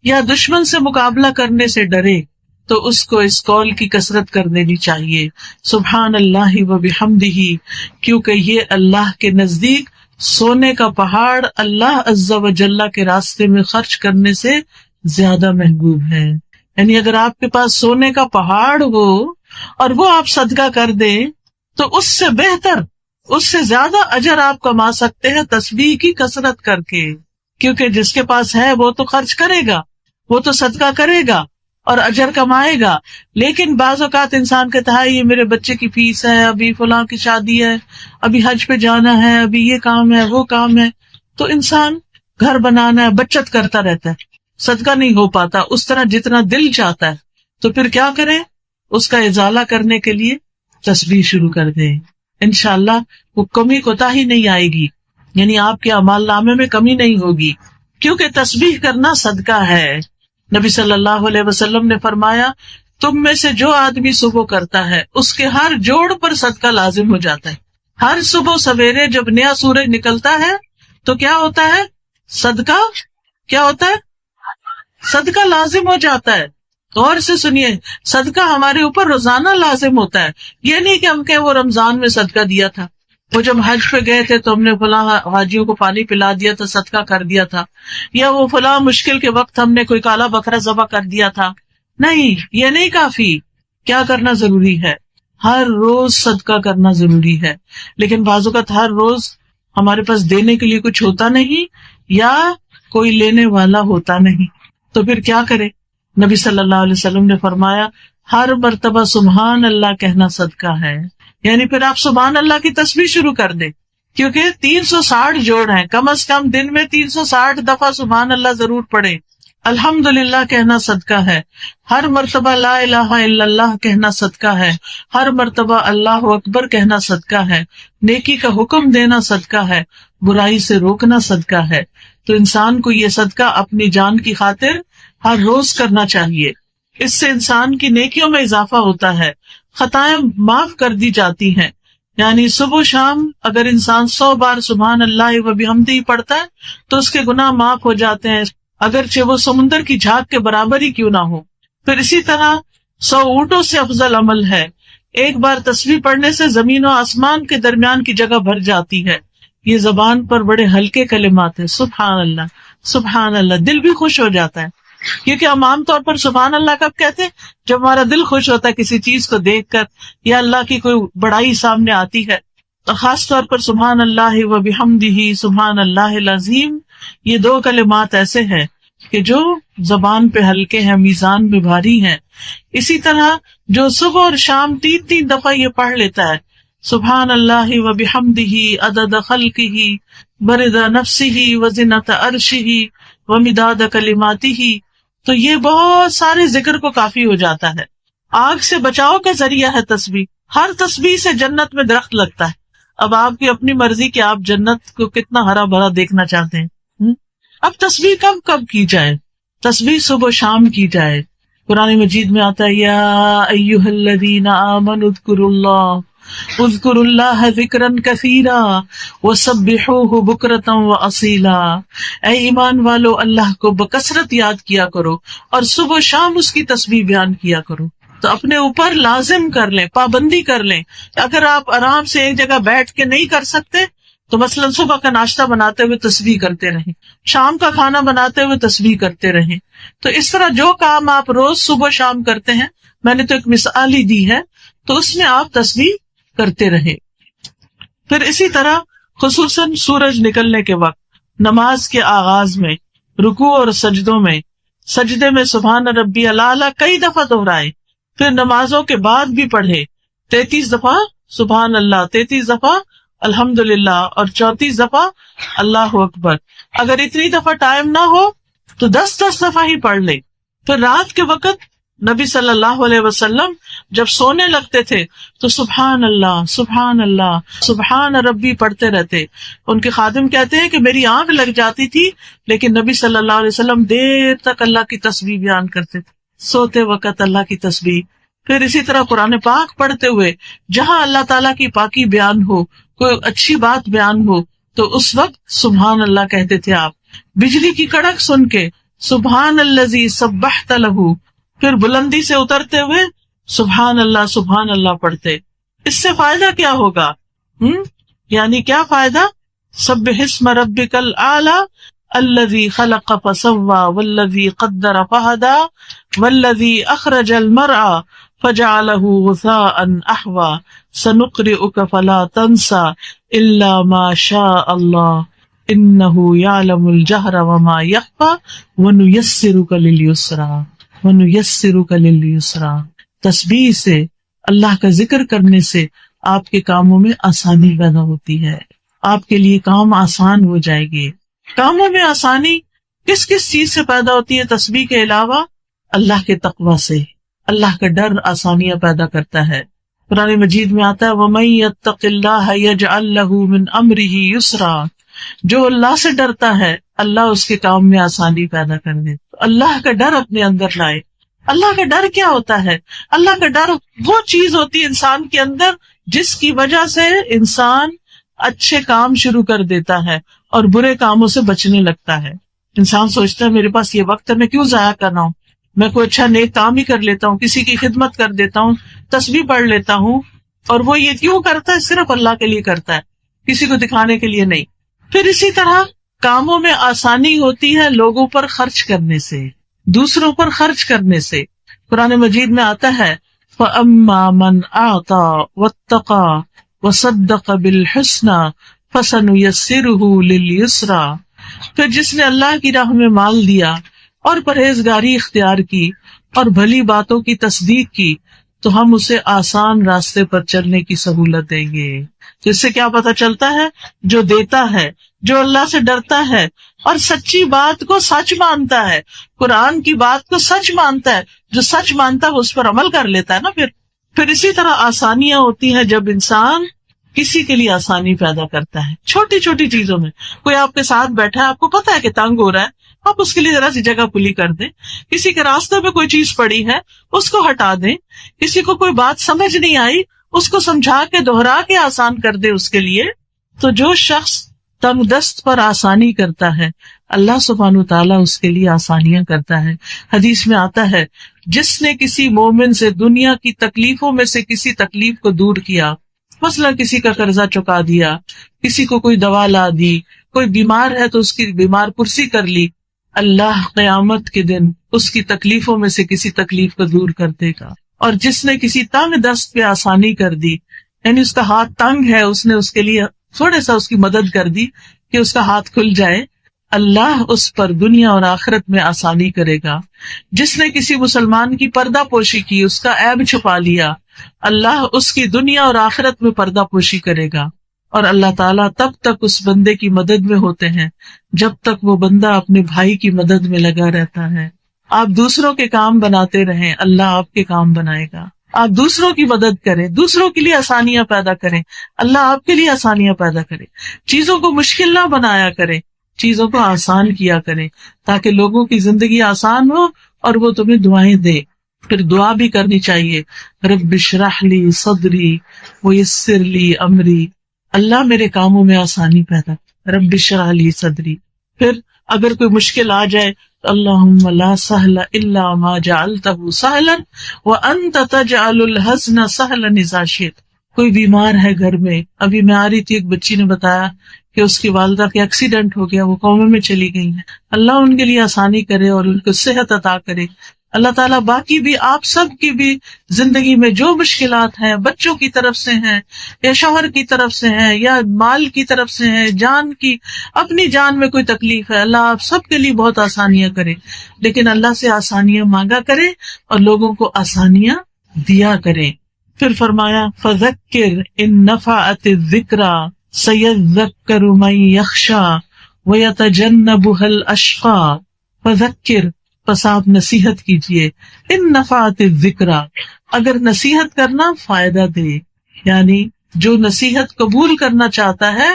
یا دشمن سے مقابلہ کرنے سے ڈرے، تو اس کو اس قول کی کثرت کر دینی چاہیے، سبحان اللہ و بحمدہ، کیونکہ یہ اللہ کے نزدیک سونے کا پہاڑ اللہ عز و جل کے راستے میں خرچ کرنے سے زیادہ محبوب ہے۔ یعنی اگر آپ کے پاس سونے کا پہاڑ ہو اور وہ آپ صدقہ کر دیں تو اس سے بہتر، اس سے زیادہ اجر آپ کما سکتے ہیں تسبیح کی کثرت کر کے، کیونکہ جس کے پاس ہے وہ تو خرچ کرے گا، وہ تو صدقہ کرے گا اور اجر کمائے گا۔ لیکن بعض اوقات انسان کہتا ہے یہ میرے بچے کی فیس ہے، ابھی فلاں کی شادی ہے، ابھی حج پہ جانا ہے، ابھی یہ کام ہے، وہ کام ہے، تو انسان گھر بنانا ہے، بچت کرتا رہتا ہے، صدقہ نہیں ہو پاتا اس طرح جتنا دل چاہتا ہے۔ تو پھر کیا کریں؟ اس کا ازالہ کرنے کے لیے تسبیح شروع کر دیں، انشاءاللہ وہ کمی کوتاہی نہیں آئے گی، یعنی آپ کے اعمال نامے میں کمی نہیں ہوگی، کیونکہ تسبیح کرنا صدقہ ہے۔ نبی صلی اللہ علیہ وسلم نے فرمایا تم میں سے جو آدمی صبح کرتا ہے اس کے ہر جوڑ پر صدقہ لازم ہو جاتا ہے۔ ہر صبح سویرے جب نیا سورج نکلتا ہے تو کیا ہوتا ہے؟ صدقہ کیا ہوتا ہے؟ صدقہ لازم ہو جاتا ہے۔ غور سے سنیے، صدقہ ہمارے اوپر روزانہ لازم ہوتا ہے، یہ نہیں کہ ہم کہیں وہ رمضان میں صدقہ دیا تھا، وہ جب حج پہ گئے تھے تو ہم نے فلاں حاجیوں کو پانی پلا دیا تھا، صدقہ کر دیا تھا، یا وہ فلاں مشکل کے وقت ہم نے کوئی کالا بکرا ذبح کر دیا تھا۔ نہیں، یہ نہیں کافی۔ کیا کرنا ضروری ہے؟ ہر روز صدقہ کرنا ضروری ہے، لیکن بعض اوقات ہر روز ہمارے پاس دینے کے لیے کچھ ہوتا نہیں یا کوئی لینے والا ہوتا نہیں، تو پھر کیا کرے؟ نبی صلی اللہ علیہ وسلم نے فرمایا ہر مرتبہ سبحان اللہ کہنا صدقہ ہے، یعنی پھر آپ سبحان اللہ کی تسبیح شروع کر دیں، کیونکہ 360 جوڑ ہیں، کم از کم دن میں 360 دفعہ سبحان اللہ ضرور پڑھیں۔ الحمدللہ کہنا صدقہ ہے، ہر مرتبہ لا الہ الا اللہ کہنا صدقہ ہے، ہر مرتبہ اللہ اکبر کہنا صدقہ ہے، نیکی کا حکم دینا صدقہ ہے، برائی سے روکنا صدقہ ہے۔ تو انسان کو یہ صدقہ اپنی جان کی خاطر ہر روز کرنا چاہیے، اس سے انسان کی نیکیوں میں اضافہ ہوتا ہے، خطائیں معاف کر دی جاتی ہیں، یعنی صبح و شام اگر انسان 100 بار سبحان اللہ و بحمدہ پڑھتا ہے تو اس کے گناہ معاف ہو جاتے ہیں، اگرچہ وہ سمندر کی جھاگ کے برابر ہی کیوں نہ ہو۔ پھر اسی طرح 100 اونٹوں سے افضل عمل ہے، ایک بار تسبیح پڑھنے سے زمین و آسمان کے درمیان کی جگہ بھر جاتی ہے۔ یہ زبان پر بڑے ہلکے کلمات ہیں، سبحان اللہ سبحان اللہ، دل بھی خوش ہو جاتا ہے، کیونکہ ہم عام طور پر سبحان اللہ کب کہتے ہیں؟ جب ہمارا دل خوش ہوتا ہے کسی چیز کو دیکھ کر یا اللہ کی کوئی بڑائی سامنے آتی ہے، تو خاص طور پر سبحان اللہ و بحمدہ سبحان اللہ العظیم، یہ 2 کلمات ایسے ہیں کہ جو زبان پہ ہلکے ہیں، میزان میں بھاری ہیں۔ اسی طرح جو صبح اور شام 3 دفعہ یہ پڑھ لیتا ہے سبحان اللہ و بحمدہ عدد خلقہ برد نفسہ وزنۃ عرشہ ومداد کلماتہ، تو یہ بہت سارے ذکر کو کافی ہو جاتا ہے۔ آگ سے بچاؤ کا ذریعہ ہے تسبیح، ہر تسبیح سے جنت میں درخت لگتا ہے۔ اب آپ کی اپنی مرضی کہ آپ جنت کو کتنا ہرا بھرا دیکھنا چاہتے ہیں۔ اب تسبیح کب کی جائے؟ تسبیح صبح شام کی جائے۔ قرآن مجید میں آتا ہے یا ایھا الذین آمنوا اذکروا اللہ ذکرا کثیرا وسبحوہ بکرۃ واصیلا، اے ایمان والو اللہ کو بکثرت یاد کیا کرو اور صبح شام اس کی تسبیح بیان کیا کرو۔ تو اپنے اوپر لازم کر لیں، پابندی کر لیں۔ اگر آپ آرام سے ایک جگہ بیٹھ کے نہیں کر سکتے تو مثلاً صبح کا ناشتہ بناتے ہوئے تسبیح کرتے رہیں، شام کا کھانا بناتے ہوئے تسبیح کرتے رہیں۔ تو اس طرح جو کام آپ روز صبح شام کرتے ہیں، میں نے تو ایک مثال ہی دی ہے، تو اس میں آپ تسبیح کرتے رہیں۔ پھر اسی طرح خصوصاً سورج نکلنے کے وقت، نماز کے آغاز میں، رکوع اور سجدوں میں، سجدے میں سبحان ربی الاعلیٰ کئی دفعہ دہرائے، پھر نمازوں کے بعد بھی پڑھے 33 دفعہ سبحان اللہ، 33 دفعہ الحمدللہ اور 34 دفعہ اللہ اکبر. اگر اتنی دفعہ ٹائم نہ ہو تو 10 دفعہ ہی پڑھ لے. پھر رات کے وقت نبی صلی اللہ علیہ وسلم جب سونے لگتے تھے تو سبحان اللہ سبحان ربی پڑھتے رہتے. ان کے خادم کہتے ہیں کہ میری آنکھ لگ جاتی تھی لیکن نبی صلی اللہ علیہ وسلم دیر تک اللہ کی تسبیح بیان کرتے تھے, سوتے وقت اللہ کی تسبیح. پھر اسی طرح قرآن پاک پڑھتے ہوئے جہاں اللہ تعالیٰ کی پاکی بیان ہو, کوئی اچھی بات بیان ہو تو اس وقت سبحان اللہ کہتے تھے آپ. بجلی کی کڑک سن کے سبحان الذی سبحت لہ, پھر بلندی سے اترتے ہوئے سبحان اللہ پڑھتے. اس سے فائدہ کیا ہوگا؟ یعنی کیا فائدہ؟ سبح اسم ربک الاعلی الذی خلق فسوی والذی قدر فہدی والذی اخرج المرعى فجعلہ غثاء احوی سنقرئک فلا تنسى الا ما شاء اللہ انہ یعلم الجہر وما یخفی ونیسرک للیسری. تسبیح سے, اللہ کا ذکر کرنے سے آپ کے کاموں میں آسانی پیدا ہوتی ہے, آپ کے لیے کام آسان ہو جائے گے. کاموں میں آسانی کس کس چیز سے پیدا ہوتی ہے تسبیح کے علاوہ؟ اللہ کے تقوی سے. اللہ کا ڈر آسانیاں پیدا کرتا ہے. قرآن مجید میں آتا ہے وَمَن يَتَّقِ اللَّهَ يَجْعَل لَّهُ مِنْ أَمْرِهِ يُسْرًا, جو اللہ سے ڈرتا ہے اللہ اس کے کام میں آسانی پیدا کر دے. اللہ کا ڈر اپنے اندر لائے. اللہ کا ڈر کیا ہوتا ہے؟ اللہ کا ڈر وہ چیز ہوتی ہے انسان کے اندر جس کی وجہ سے انسان اچھے کام شروع کر دیتا ہے اور برے کاموں سے بچنے لگتا ہے. انسان سوچتا ہے میرے پاس یہ وقت ہے, میں کیوں ضائع کر رہا ہوں, میں کوئی اچھا نیک کام ہی کر لیتا ہوں, کسی کی خدمت کر دیتا ہوں, تسبیح پڑھ لیتا ہوں. اور وہ یہ کیوں کرتا ہے؟ صرف اللہ کے لیے کرتا ہے, کسی کو دکھانے کے لیے نہیں. پھر اسی طرح کاموں میں آسانی ہوتی ہے لوگوں پر خرچ کرنے سے, دوسروں پر خرچ کرنے سے. قرآن مجید میں آتا ہے فَأَمَّا مَنْ أَعْطَى وَاتَّقَى وَصَدَّقَ بِالْحُسْنَى فَسَنُيَسِّرُهُ لِلْيُسْرَى, پھر جس نے اللہ کی راہ میں مال دیا اور پرہیزگاری اختیار کی اور بھلی باتوں کی تصدیق کی تو ہم اسے آسان راستے پر چلنے کی سہولت دیں گے. جس سے کیا پتہ چلتا ہے؟ جو دیتا ہے, جو اللہ سے ڈرتا ہے اور سچی بات کو سچ مانتا ہے, قرآن کی بات کو سچ مانتا ہے, جو سچ مانتا ہے اس پر عمل کر لیتا ہے نا. پھر اسی طرح آسانیاں ہوتی ہیں جب انسان کسی کے لیے آسانی پیدا کرتا ہے چھوٹی چھوٹی چیزوں میں. کوئی آپ کے ساتھ بیٹھا ہے, آپ کو پتا ہے کہ تنگ ہو رہا ہے, آپ اس کے لیے ذرا سی جگہ کھلی کر دیں. کسی کے راستے میں کوئی چیز پڑی ہے اس کو ہٹا دیں. کسی کو کوئی بات سمجھ نہیں آئی اس کو سمجھا کے دوہرا کے آسان کر دے اس کے لیے. تو جو شخص تنگ دست پر آسانی کرتا ہے اللہ سبحانہ وتعالیٰ اس کے لیے آسانیاں کرتا ہے. حدیث میں آتا ہے جس نے کسی مومن سے دنیا کی تکلیفوں میں سے کسی تکلیف کو دور کیا, مثلا کسی کا قرضہ چکا دیا, کسی کو کوئی دوا لا دی, کوئی بیمار ہے تو اس کی بیمار پرسی کر لی, اللہ قیامت کے دن اس کی تکلیفوں میں سے کسی تکلیف کو دور کر دے گا. اور جس نے کسی تنگ دست پہ آسانی کر دی, یعنی اس کا ہاتھ تنگ ہے, اس نے اس کے لیے تھوڑا سا اس کی مدد کر دی کہ اس کا ہاتھ کھل جائے, اللہ اس پر دنیا اور آخرت میں آسانی کرے گا. جس نے کسی مسلمان کی پردہ پوشی کی, اس کا عیب چھپا لیا, اللہ اس کی دنیا اور آخرت میں پردہ پوشی کرے گا. اور اللہ تعالیٰ تب تک اس بندے کی مدد میں ہوتے ہیں جب تک وہ بندہ اپنے بھائی کی مدد میں لگا رہتا ہے. آپ دوسروں کے کام بناتے رہیں, اللہ آپ کے کام بنائے گا. آپ دوسروں کی مدد کریں, دوسروں کے لیے آسانیاں پیدا کریں, اللہ آپ کے لیے آسانیاں پیدا کرے. چیزوں کو مشکل نہ بنایا کریں, چیزوں کو آسان کیا کریں تاکہ لوگوں کی زندگی آسان ہو اور وہ تمہیں دعائیں دے. پھر دعا بھی کرنی چاہیے, رب اشرح لی صدری ویسر لی امری, اللہ میرے کاموں میں آسانی پیدا, رب اشرح لی صدری. پھر اگر کوئی مشکل آ جائے تو اللہم لا سہل الا ما جعلتہ سہلا وانت تجعل الحزن سہلا اذا شئت. کوئی بیمار ہے گھر میں, ابھی میں آ رہی تھی, ایک بچی نے بتایا کہ اس کی والدہ کا ایکسیڈنٹ ہو گیا, وہ کوما میں چلی گئی ہیں. اللہ ان کے لیے آسانی کرے اور ان کو صحت عطا کرے. اللہ تعالیٰ باقی بھی آپ سب کی بھی زندگی میں جو مشکلات ہیں, بچوں کی طرف سے ہیں یا شوہر کی طرف سے ہیں یا مال کی طرف سے ہیں, جان کی, اپنی جان میں کوئی تکلیف ہے, اللہ آپ سب کے لیے بہت آسانیاں کرے. لیکن اللہ سے آسانیاں مانگا کرے اور لوگوں کو آسانیاں دیا کریں. پھر فرمایا فذکر ان نفعت الذکریٰ سَيَذَّكَّرُ مَن يَخْشَىٰ وَيَتَجَنَّبُهَا الْأَشْقَىٰ فَذَكِّرْ، پس آپ نصیحت کیجیے، ان نفعت الذکریٰ، اگر نصیحت کرنا فائدہ دے، یعنی جو نصیحت قبول کرنا چاہتا ہے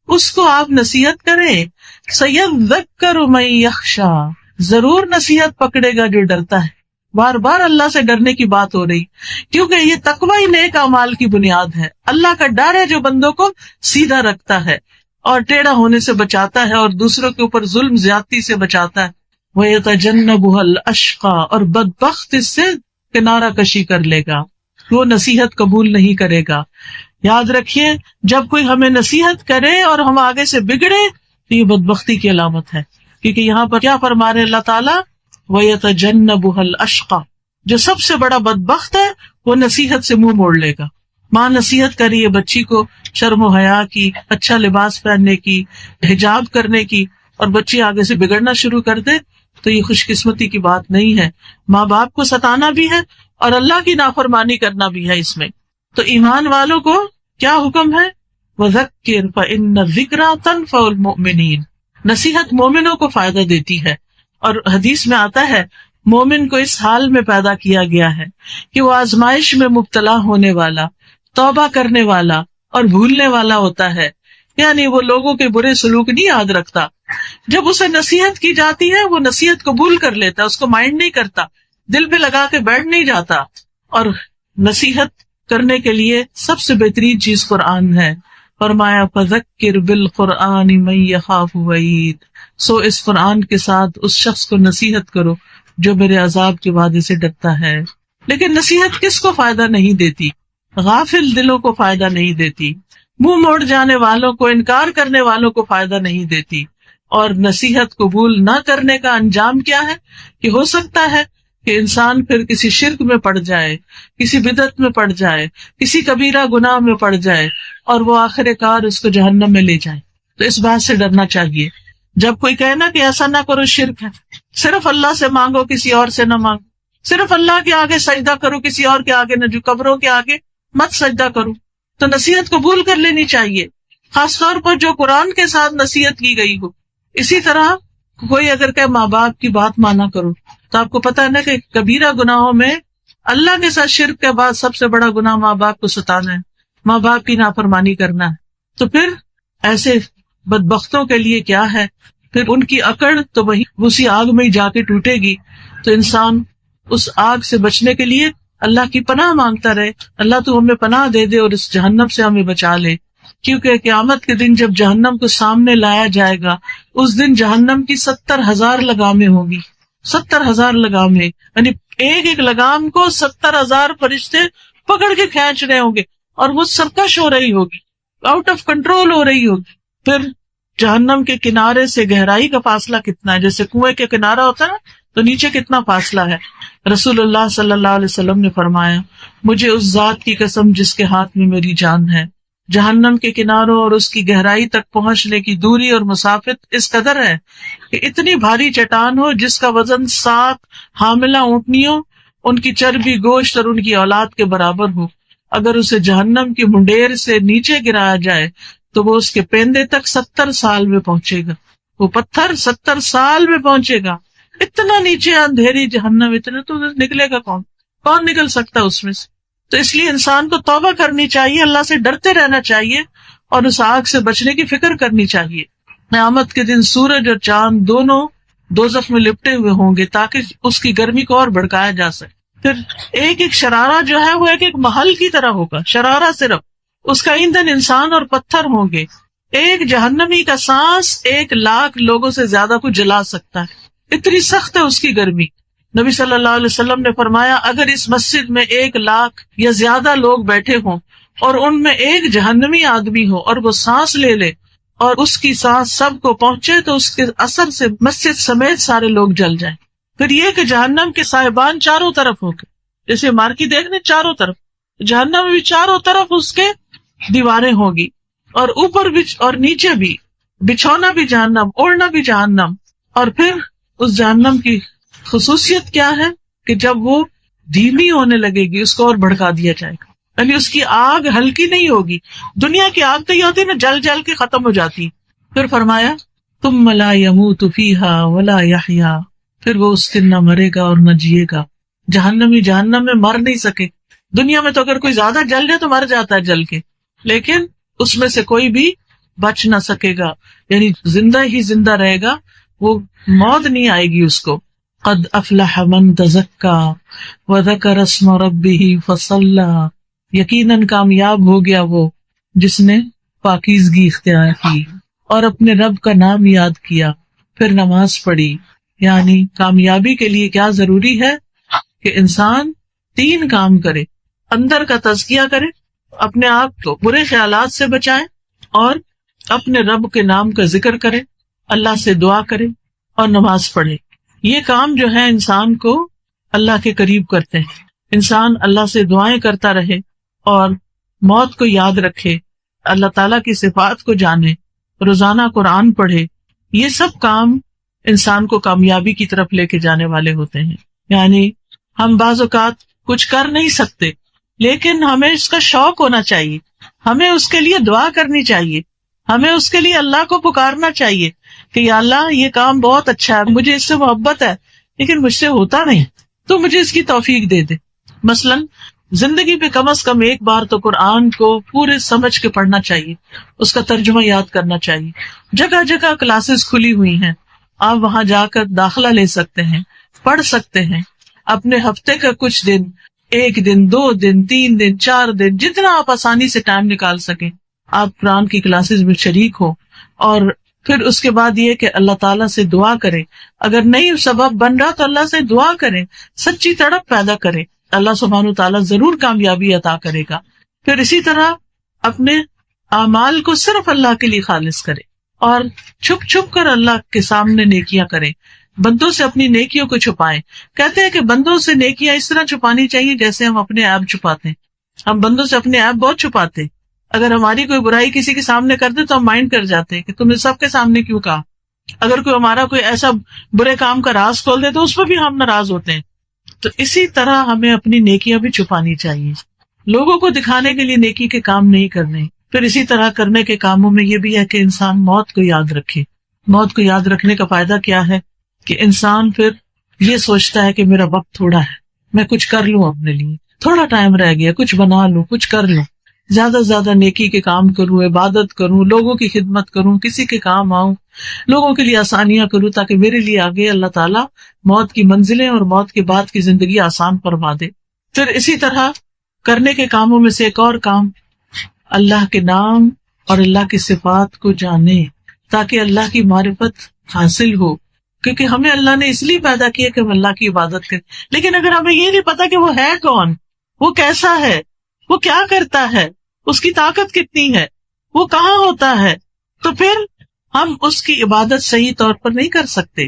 اس کو آپ نصیحت کریں. سَيَذَّكَّرُ مَن يَخْشَىٰ، ضرور نصیحت پکڑے گا جو ڈرتا ہے. بار بار اللہ سے ڈرنے کی بات ہو رہی، کیونکہ یہ تقوی ہی نیک اعمال کی بنیاد ہے. اللہ کا ڈر ہے جو بندوں کو سیدھا رکھتا ہے اور ٹیڑھا ہونے سے بچاتا ہے اور دوسروں کے اوپر ظلم زیادتی سے بچاتا ہے. وَيَتَجَنَّبُهَا الْأَشْقَىٰ، اور بدبخت اس سے کنارہ کشی کر لے گا، وہ نصیحت قبول نہیں کرے گا. یاد رکھیے جب کوئی ہمیں نصیحت کرے اور ہم آگے سے بگڑے تو یہ بدبختی کی علامت ہے، کیونکہ یہاں پر کیا فرما رہے اللہ تعالیٰ، وَيَتَجَنَّبُهَا الْأَشْقَىٰ، جو سب سے بڑا بدبخت ہے وہ نصیحت سے منہ موڑ لے گا. ماں نصیحت کری ہے بچی کو شرم و حیا کی، اچھا لباس پہننے کی، حجاب کرنے کی، اور بچی آگے سے بگڑنا شروع کر دے تو یہ خوش قسمتی کی بات نہیں ہے. ماں باپ کو ستانا بھی ہے اور اللہ کی نافرمانی کرنا بھی ہے اس میں. تو ایمان والوں کو کیا حکم ہے، وَذَكِّرْ فَإِنَّ الذِّكْرَىٰ تَنفَعُ الْمُؤْمِنِينَ، نصیحت مومنوں کو فائدہ دیتی ہے. اور حدیث میں آتا ہے مومن کو اس حال میں پیدا کیا گیا ہے کہ وہ آزمائش میں مبتلا ہونے والا، توبہ کرنے والا اور بھولنے والا ہوتا ہے. یعنی وہ لوگوں کے برے سلوک نہیں یاد رکھتا، جب اسے نصیحت کی جاتی ہے وہ نصیحت قبول کر لیتا، اس کو مائنڈ نہیں کرتا، دل پہ لگا کے بیٹھ نہیں جاتا. اور نصیحت کرنے کے لیے سب سے بہترین چیز قرآن ہے. فرمایا فذکر بالقرآن من یخاف وعید، سو اس قرآن کے ساتھ اس شخص کو نصیحت کرو جو میرے عذاب کے وعدے سے ڈرتا ہے. لیکن نصیحت کس کو فائدہ نہیں دیتی؟ غافل دلوں کو فائدہ نہیں دیتی، منہ موڑ جانے والوں کو، انکار کرنے والوں کو فائدہ نہیں دیتی. اور نصیحت قبول نہ کرنے کا انجام کیا ہے کہ ہو سکتا ہے کہ انسان پھر کسی شرک میں پڑ جائے، کسی بدعت میں پڑ جائے، کسی کبیرہ گناہ میں پڑ جائے اور وہ آخر کار اس کو جہنم میں لے جائے. تو اس بات سے ڈرنا چاہیے. جب کوئی کہے نا کہ ایسا نہ کرو، شرک ہے، صرف اللہ سے مانگو، کسی اور سے نہ مانگو، صرف اللہ کے آگے سجدہ کرو، کسی اور کے آگے نہ، جو قبروں کے آگے مت سجدہ کرو، تو نصیحت قبول کر لینی چاہیے، خاص طور پر جو قرآن کے ساتھ نصیحت کی گئی ہو. اسی طرح کوئی اگر کہ ماں باپ کی بات مانا کرو، تو آپ کو پتا ہے نا کہ کبیرہ گناہوں میں اللہ کے ساتھ شرک کے بعد سب سے بڑا گناہ ماں باپ کو ستانا ہے، ماں باپ کی نافرمانی کرنا ہے. تو پھر ایسے بدبختوں کے لیے کیا ہے، پھر ان کی اکڑ تو وہی اسی آگ میں ہی جا کے ٹوٹے گی. تو انسان اس آگ سے بچنے کے لیے اللہ کی پناہ مانگتا رہے، اللہ تو ہمیں پناہ دے دے اور اس جہنم سے ہمیں بچا لے. کیونکہ قیامت کے دن جب جہنم کو سامنے لایا جائے گا، اس دن جہنم کی 70,000 لگامیں ہوں گی. 70,000 لگامیں، یعنی ایک ایک لگام کو 70,000 فرشتے پکڑ کے کھینچ رہے ہوں گے اور وہ سرکش ہو رہی ہوگی، آؤٹ آف کنٹرول ہو رہی ہوگی. پھر جہنم کے کنارے سے گہرائی کا فاصلہ کتنا ہے، جیسے کنویں کے کنارہ ہوتا ہے نا، تو نیچے کتنا فاصلہ ہے. رسول اللہ صلی اللہ علیہ وسلم نے فرمایا، مجھے اس ذات کی قسم جس کے ہاتھ میں میری جان ہے، جہنم کے کناروں اور اس کی گہرائی تک پہنچنے کی دوری اور مسافت اس قدر ہے کہ اتنی بھاری چٹان ہو جس کا وزن 7 حاملہ اونٹنیوں، ان کی چربی، گوشت اور ان کی اولاد کے برابر ہو. اگر اسے جہنم کی منڈیر سے نیچے گرایا جائے تو وہ اس کے پیندے تک 70 سال میں پہنچے گا. وہ پتھر 70 سال میں پہنچے گا. اتنا نیچے اندھیری جہنم، اتنا تو نکلے گا کون نکل سکتا اس میں سے. تو اس لیے انسان کو توبہ کرنی چاہیے، اللہ سے ڈرتے رہنا چاہیے اور اس آگ سے بچنے کی فکر کرنی چاہیے. قیامت کے دن سورج اور چاند دونوں دوزخ میں لپٹے ہوئے ہوں گے تاکہ اس کی گرمی کو اور بھڑکایا جا سکے. پھر ایک ایک شرارہ جو ہے وہ ایک ایک محل کی طرح ہوگا. شرارہ صرف اس کا ایندھن انسان اور پتھر ہوں گے. ایک جہنمی کا سانس 1,00,000 لوگوں سے زیادہ کو جلا سکتا ہے، اتنی سخت ہے اس کی گرمی. نبی صلی اللہ علیہ وسلم نے فرمایا، اگر اس مسجد میں 1,00,000 یا زیادہ لوگ بیٹھے ہوں اور ان میں ایک جہنمی آدمی ہو اور وہ سانس لے لے اور اس کی سانس سب کو پہنچے تو اس کے اثر سے مسجد سمیت سارے لوگ جل جائیں. پھر یہ کہ جہنم کے سائبان چاروں طرف ہوں گے، جیسے مارکی دیکھنے چاروں طرف، جہنم بھی چاروں طرف اس کے دیواریں ہوگی اور اوپر بھی اور نیچے بھی، بچھونا بھی جہنم، اوڑھنا بھی جہنم. اور پھر اس جہنم کی خصوصیت کیا ہے کہ جب وہ دھیمی ہونے لگے گی اس کو اور بھڑکا دیا جائے گا. یعنی اس کی آگ ہلکی نہیں ہوگی. دنیا کی آگ تو یہ ہوتی ہے نا جل جل کے ختم ہو جاتی. پھر فرمایا ثم لا يموت فيها ولا يحيا، پھر وہ اس دن نہ مرے گا اور نہ جیے گا. جہنم میں مر نہیں سکے. دنیا میں تو اگر کوئی زیادہ جل جائے تو مر جاتا ہے جل کے، لیکن اس میں سے کوئی بھی بچ نہ سکے گا، یعنی زندہ ہی زندہ رہے گا، وہ موت نہیں آئے گی اس کو. قد افلح من تزکا وذکر اسم ربہ فصلی، یقیناً کامیاب ہو گیا وہ جس نے پاکیزگی اختیار کی اور اپنے رب کا نام یاد کیا پھر نماز پڑھی. یعنی کامیابی کے لیے کیا ضروری ہے کہ انسان 3 کام کرے. اندر کا تزکیہ کرے، اپنے آپ کو برے خیالات سے بچائے، اور اپنے رب کے نام کا ذکر کرے، اللہ سے دعا کرے اور نماز پڑھے. یہ کام جو ہے انسان کو اللہ کے قریب کرتے ہیں. انسان اللہ سے دعائیں کرتا رہے اور موت کو یاد رکھے، اللہ تعالیٰ کی صفات کو جانے، روزانہ قرآن پڑھے. یہ سب کام انسان کو کامیابی کی طرف لے کے جانے والے ہوتے ہیں. یعنی ہم بعض اوقات کچھ کر نہیں سکتے، لیکن ہمیں اس کا شوق ہونا چاہیے، ہمیں اس کے لیے دعا کرنی چاہیے، ہمیں اس کے لیے اللہ کو پکارنا چاہیے کہ یا اللہ یہ کام بہت اچھا ہے، مجھے اس سے محبت ہے، لیکن مجھ سے ہوتا نہیں، تو مجھے اس کی توفیق دے دے. مثلاً زندگی پہ کم از کم ایک بار تو قرآن کو پورے سمجھ کے پڑھنا چاہیے، اس کا ترجمہ یاد کرنا چاہیے. جگہ جگہ کلاسز کھلی ہوئی ہیں، آپ وہاں جا کر داخلہ لے سکتے ہیں، پڑھ سکتے ہیں. اپنے ہفتے کا کچھ دن، 1 دن 2 دن 3 دن 4 دن، جتنا آپ آسانی سے ٹائم نکال سکیں آپ قرآن کی کلاسز میں شریک ہو. اور پھر اس کے بعد یہ کہ اللہ تعالیٰ سے دعا کریں. اگر نہیں سبب بن رہا تو اللہ سے دعا کریں، سچی تڑپ پیدا کریں، اللہ سبحانہ تعالیٰ ضرور کامیابی عطا کرے گا. پھر اسی طرح اپنے اعمال کو صرف اللہ کے لیے خالص کریں اور چھپ چھپ کر اللہ کے سامنے نیکیاں کریں. بندوں سے اپنی نیکیوں کو چھپائیں. کہتے ہیں کہ بندوں سے نیکیاں اس طرح چھپانی چاہیے جیسے ہم اپنے عیب چھپاتے ہیں. ہم بندوں سے اپنے عیب بہت چھپاتے ہیں. اگر ہماری کوئی برائی کسی کے سامنے کر دے تو ہم مائنڈ کر جاتے ہیں کہ تم نے سب کے سامنے کیوں کہا. اگر کوئی ہمارا کوئی ایسا برے کام کا راز کھول دے تو اس پر بھی ہم ناراض ہوتے ہیں. تو اسی طرح ہمیں اپنی نیکیاں بھی چھپانی چاہیے. لوگوں کو دکھانے کے لیے نیکی کے کام نہیں کرنے. پھر اسی طرح کرنے کے کاموں میں یہ بھی ہے کہ انسان موت کو یاد رکھے. موت کو یاد رکھنے کا فائدہ کیا ہے کہ انسان پھر یہ سوچتا ہے کہ میرا وقت تھوڑا ہے، میں کچھ کر لوں، اپنے لیے تھوڑا ٹائم رہ گیا، کچھ بنا لوں، کچھ کر لوں، زیادہ سے زیادہ نیکی کے کام کروں، عبادت کروں، لوگوں کی خدمت کروں، کسی کے کام آؤں، لوگوں کے لیے آسانیاں کروں، تاکہ میرے لیے آگے اللہ تعالیٰ موت کی منزلیں اور موت کے بعد کی زندگی آسان فرما دے. پھر اسی طرح کرنے کے کاموں میں سے ایک اور کام، اللہ کے نام اور اللہ کی صفات کو جانے تاکہ اللہ کی معرفت حاصل ہو. کیونکہ ہمیں اللہ نے اس لیے پیدا کیا کہ ہم اللہ کی عبادت کریں. لیکن اگر ہمیں یہ نہیں پتا کہ وہ ہے کون، وہ کیسا ہے، وہ کیا کرتا ہے، اس کی طاقت کتنی ہے، وہ کہاں ہوتا ہے، تو پھر ہم اس کی عبادت صحیح طور پر نہیں کر سکتے.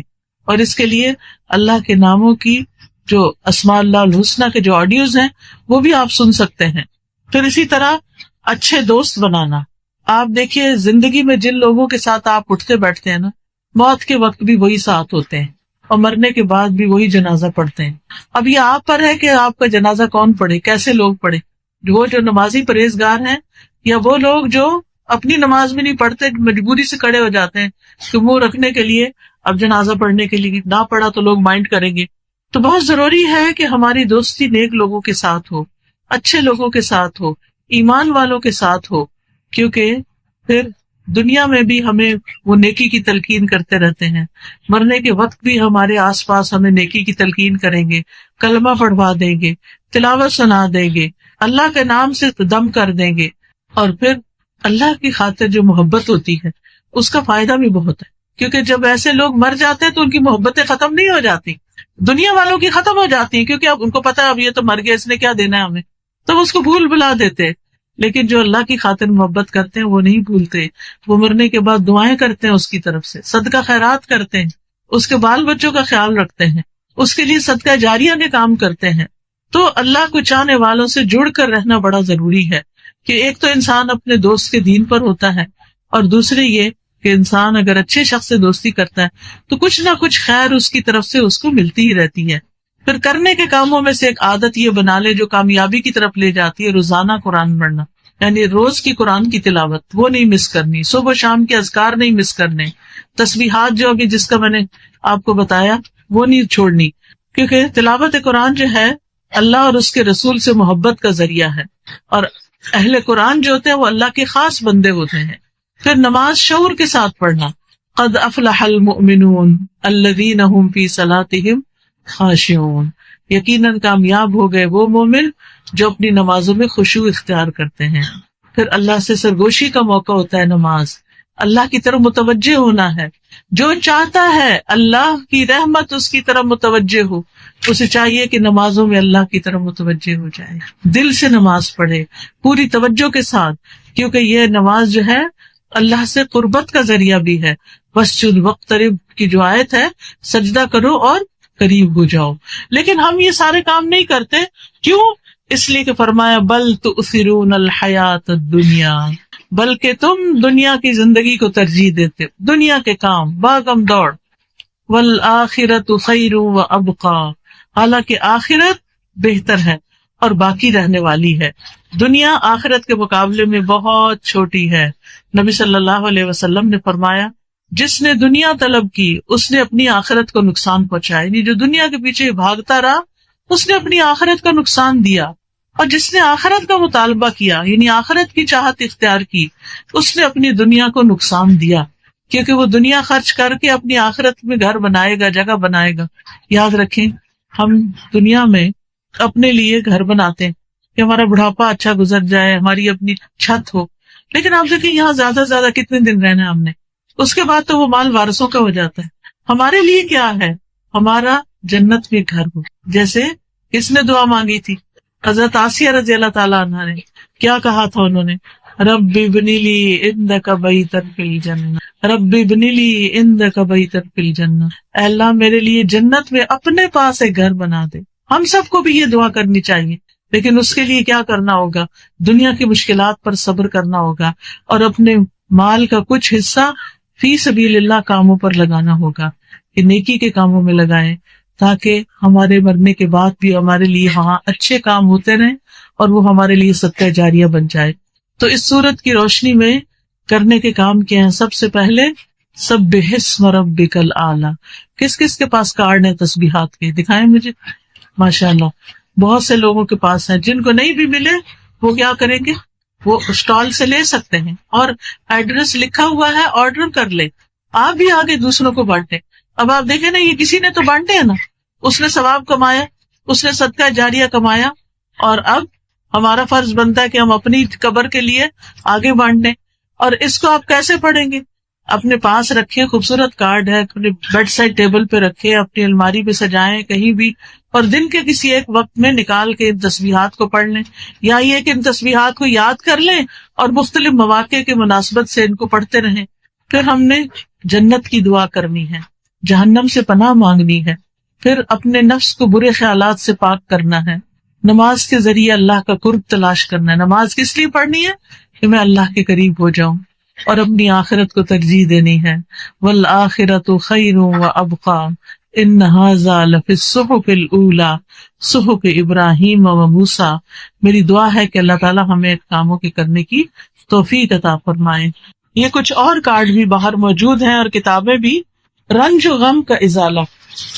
اور اس کے لیے اللہ کے ناموں کی جو اسماء اللہ الحسنی کے جو آڈیوز ہیں وہ بھی آپ سن سکتے ہیں. پھر اسی طرح اچھے دوست بنانا. آپ دیکھیے زندگی میں جن لوگوں کے ساتھ آپ اٹھتے بیٹھتے ہیں نا، موت کے وقت بھی وہی ساتھ ہوتے ہیں اور مرنے کے بعد بھی وہی جنازہ پڑھتے ہیں. اب یہ آپ پر ہے کہ آپ کا جنازہ کون پڑھے، کیسے لوگ پڑھے. وہ جو نمازی پرہیزگار ہیں یا وہ لوگ جو اپنی نماز میں نہیں پڑھتے، مجبوری سے کھڑے ہو جاتے ہیں کہ منہ رکھنے کے لیے، اب جنازہ پڑھنے کے لیے نہ پڑھا تو لوگ مائنڈ کریں گے. تو بہت ضروری ہے کہ ہماری دوستی نیک لوگوں کے ساتھ ہو، اچھے لوگوں کے ساتھ ہو، ایمان والوں کے ساتھ ہو. کیونکہ پھر دنیا میں بھی ہمیں وہ نیکی کی تلقین کرتے رہتے ہیں، مرنے کے وقت بھی ہمارے آس پاس ہمیں نیکی کی تلقین کریں گے، کلمہ پڑھوا دیں گے، تلاوت سنا دیں گے، اللہ کے نام سے دم کر دیں گے. اور پھر اللہ کی خاطر جو محبت ہوتی ہے اس کا فائدہ بھی بہت ہے. کیونکہ جب ایسے لوگ مر جاتے ہیں تو ان کی محبتیں ختم نہیں ہو جاتی، دنیا والوں کی ختم ہو جاتی ہیں، کیونکہ اب ان کو پتا ہے اب یہ تو مر گیا، اس نے کیا دینا ہے ہمیں، تو اس کو بھول بھلا دیتے. لیکن جو اللہ کی خاطر محبت کرتے ہیں وہ نہیں بھولتے. وہ مرنے کے بعد دعائیں کرتے ہیں، اس کی طرف سے صدقہ خیرات کرتے ہیں، اس کے بال بچوں کا خیال رکھتے ہیں، اس کے لیے صدقہ جاریہ کے کام کرتے ہیں. تو اللہ کو چاہنے والوں سے جڑ کر رہنا بڑا ضروری ہے کہ ایک تو انسان اپنے دوست کے دین پر ہوتا ہے، اور دوسرے یہ کہ انسان اگر اچھے شخص سے دوستی کرتا ہے تو کچھ نہ کچھ خیر اس کی طرف سے اس کو ملتی ہی رہتی ہے. پھر کرنے کے کاموں میں سے ایک عادت یہ بنا لے جو کامیابی کی طرف لے جاتی ہے، روزانہ قرآن پڑھنا، یعنی روز کی قرآن کی تلاوت وہ نہیں مس کرنی، صبح و شام کے اذکار نہیں مس کرنے، تسبیحات جو ابھی جس کا میں نے آپ کو بتایا وہ نہیں چھوڑنی، کیونکہ تلاوت قرآن جو ہے اللہ اور اس کے رسول سے محبت کا ذریعہ ہے، اور اہل قرآن جو ہوتے ہیں وہ اللہ کے خاص بندے ہوتے ہیں۔ پھر نماز شعور کے ساتھ پڑھنا، قد افلح المؤمنون الذین هم فی صلاتهم خاشعون، یقیناً کامیاب ہو گئے وہ مومن جو اپنی نمازوں میں خشوع اختیار کرتے ہیں۔ پھر اللہ سے سرگوشی کا موقع ہوتا ہے، نماز اللہ کی طرف متوجہ ہونا ہے، جو چاہتا ہے اللہ کی رحمت اس کی طرف متوجہ ہو، اسے چاہیے کہ نمازوں میں اللہ کی طرف متوجہ ہو جائے، دل سے نماز پڑھے پوری توجہ کے ساتھ، کیونکہ یہ نماز جو ہے اللہ سے قربت کا ذریعہ بھی ہے۔ واسجد واقترب کی جو آیت ہے، سجدہ کرو اور قریب ہو جاؤ، لیکن ہم یہ سارے کام نہیں کرتے، کیوں؟ اس لیے کہ فرمایا بل تؤثرون الحیات الدنیا، بلکہ تم دنیا کی زندگی کو ترجیح دیتے، دنیا کے کام بھاگم دوڑ، والآخرۃ خیر وابقی، حالانکہ آخرت بہتر ہے اور باقی رہنے والی ہے۔ دنیا آخرت کے مقابلے میں بہت چھوٹی ہے۔ نبی صلی اللہ علیہ وسلم نے فرمایا جس نے دنیا طلب کی اس نے اپنی آخرت کو نقصان پہنچایا، یعنی جو دنیا کے پیچھے بھاگتا رہا اس نے اپنی آخرت کا نقصان دیا، اور جس نے آخرت کا مطالبہ کیا یعنی آخرت کی چاہت اختیار کی اس نے اپنی دنیا کو نقصان دیا، کیونکہ وہ دنیا خرچ کر کے اپنی آخرت میں گھر بنائے گا، جگہ بنائے گا۔ یاد رکھیں ہم دنیا میں اپنے لیے گھر بناتے ہیں کہ ہمارا بڑھاپا اچھا گزر جائے، ہماری اپنی چھت ہو، لیکن آپ دیکھیں یہاں زیادہ سے زیادہ کتنے دن رہنا ہم نے، اس کے بعد تو وہ مال وارثوں کا ہو جاتا ہے۔ ہمارے لیے کیا ہے؟ ہمارا جنت میں گھر ہو۔ جیسے کس نے دعا مانگی تھی؟ حضرت آسیہ رضی اللہ تعالیٰ عنہا نے کیا کہا تھا؟ انہوں نے رب ابن لی عندک بیتا فی الجنہ، رب ابن لی عندک بیتا فی الجنہ، اے اللہ میرے لیے جنت میں اپنے پاس ایک گھر بنا دے۔ ہم سب کو بھی یہ دعا کرنی چاہیے، لیکن اس کے لیے کیا کرنا ہوگا؟ دنیا کی مشکلات پر صبر کرنا ہوگا، اور اپنے مال کا کچھ حصہ فی سبیل اللہ کاموں پر لگانا ہوگا، کہ نیکی کے کاموں میں لگائیں، تاکہ ہمارے مرنے کے بعد بھی ہمارے لیے وہاں اچھے کام ہوتے رہیں اور وہ ہمارے لیے صدقہ جاریہ بن جائے۔ تو اس صورت کی روشنی میں کرنے کے کام کیا ہیں؟ سب سے پہلے سبح اسم ربک الاعلی۔ کس کس کے پاس کارڈ ہے تسبیحات کے؟ دکھائیں مجھے۔ ماشاءاللہ بہت سے لوگوں کے پاس ہیں، جن کو نہیں بھی ملے وہ کیا کریں گے؟ وہ اسٹال سے لے سکتے ہیں، اور ایڈریس لکھا ہوا ہے، آرڈر کر لے، آپ بھی آگے دوسروں کو بانٹیں۔ اب آپ دیکھیں نا، یہ کسی نے تو بانٹے ہیں نا، اس نے ثواب کمایا، اس نے صدقہ جاریہ کمایا، اور اب ہمارا فرض بنتا ہے کہ ہم اپنی قبر کے لیے آگے بانٹیں۔ اور اس کو آپ کیسے پڑھیں گے؟ اپنے پاس رکھیں، خوبصورت کارڈ ہے، اپنے بیڈ سائڈ ٹیبل پہ رکھیں، اپنی الماری پہ سجائیں کہیں بھی، اور دن کے کسی ایک وقت میں نکال کے ان تسبیحات کو پڑھ لیں، یا یہ کہ ان تسبیحات کو یاد کر لیں اور مختلف مواقع کے مناسبت سے ان کو پڑھتے رہیں۔ پھر ہم نے جنت کی دعا کرنی ہے، جہنم سے پناہ مانگنی ہے، پھر اپنے نفس کو برے خیالات سے پاک کرنا ہے، نماز کے ذریعے اللہ کا قرب تلاش کرنا ہے۔ نماز کس لیے پڑھنی ہے؟ کہ میں اللہ کے قریب ہو جاؤں اور اپنی آخرت کو ترجیح دینی ہے۔ والآخرۃ خیر وابقی ان ھذا لفی الصحف الاولی صحف ابراہیم و موسیٰ۔ میری دعا ہے کہ اللہ تعالیٰ ہمیں کاموں کے کرنے کی توفیق عطا فرمائے۔ یہ کچھ اور کارڈ بھی باہر موجود ہیں اور کتابیں بھی۔ رنج و غم کا ازالہ،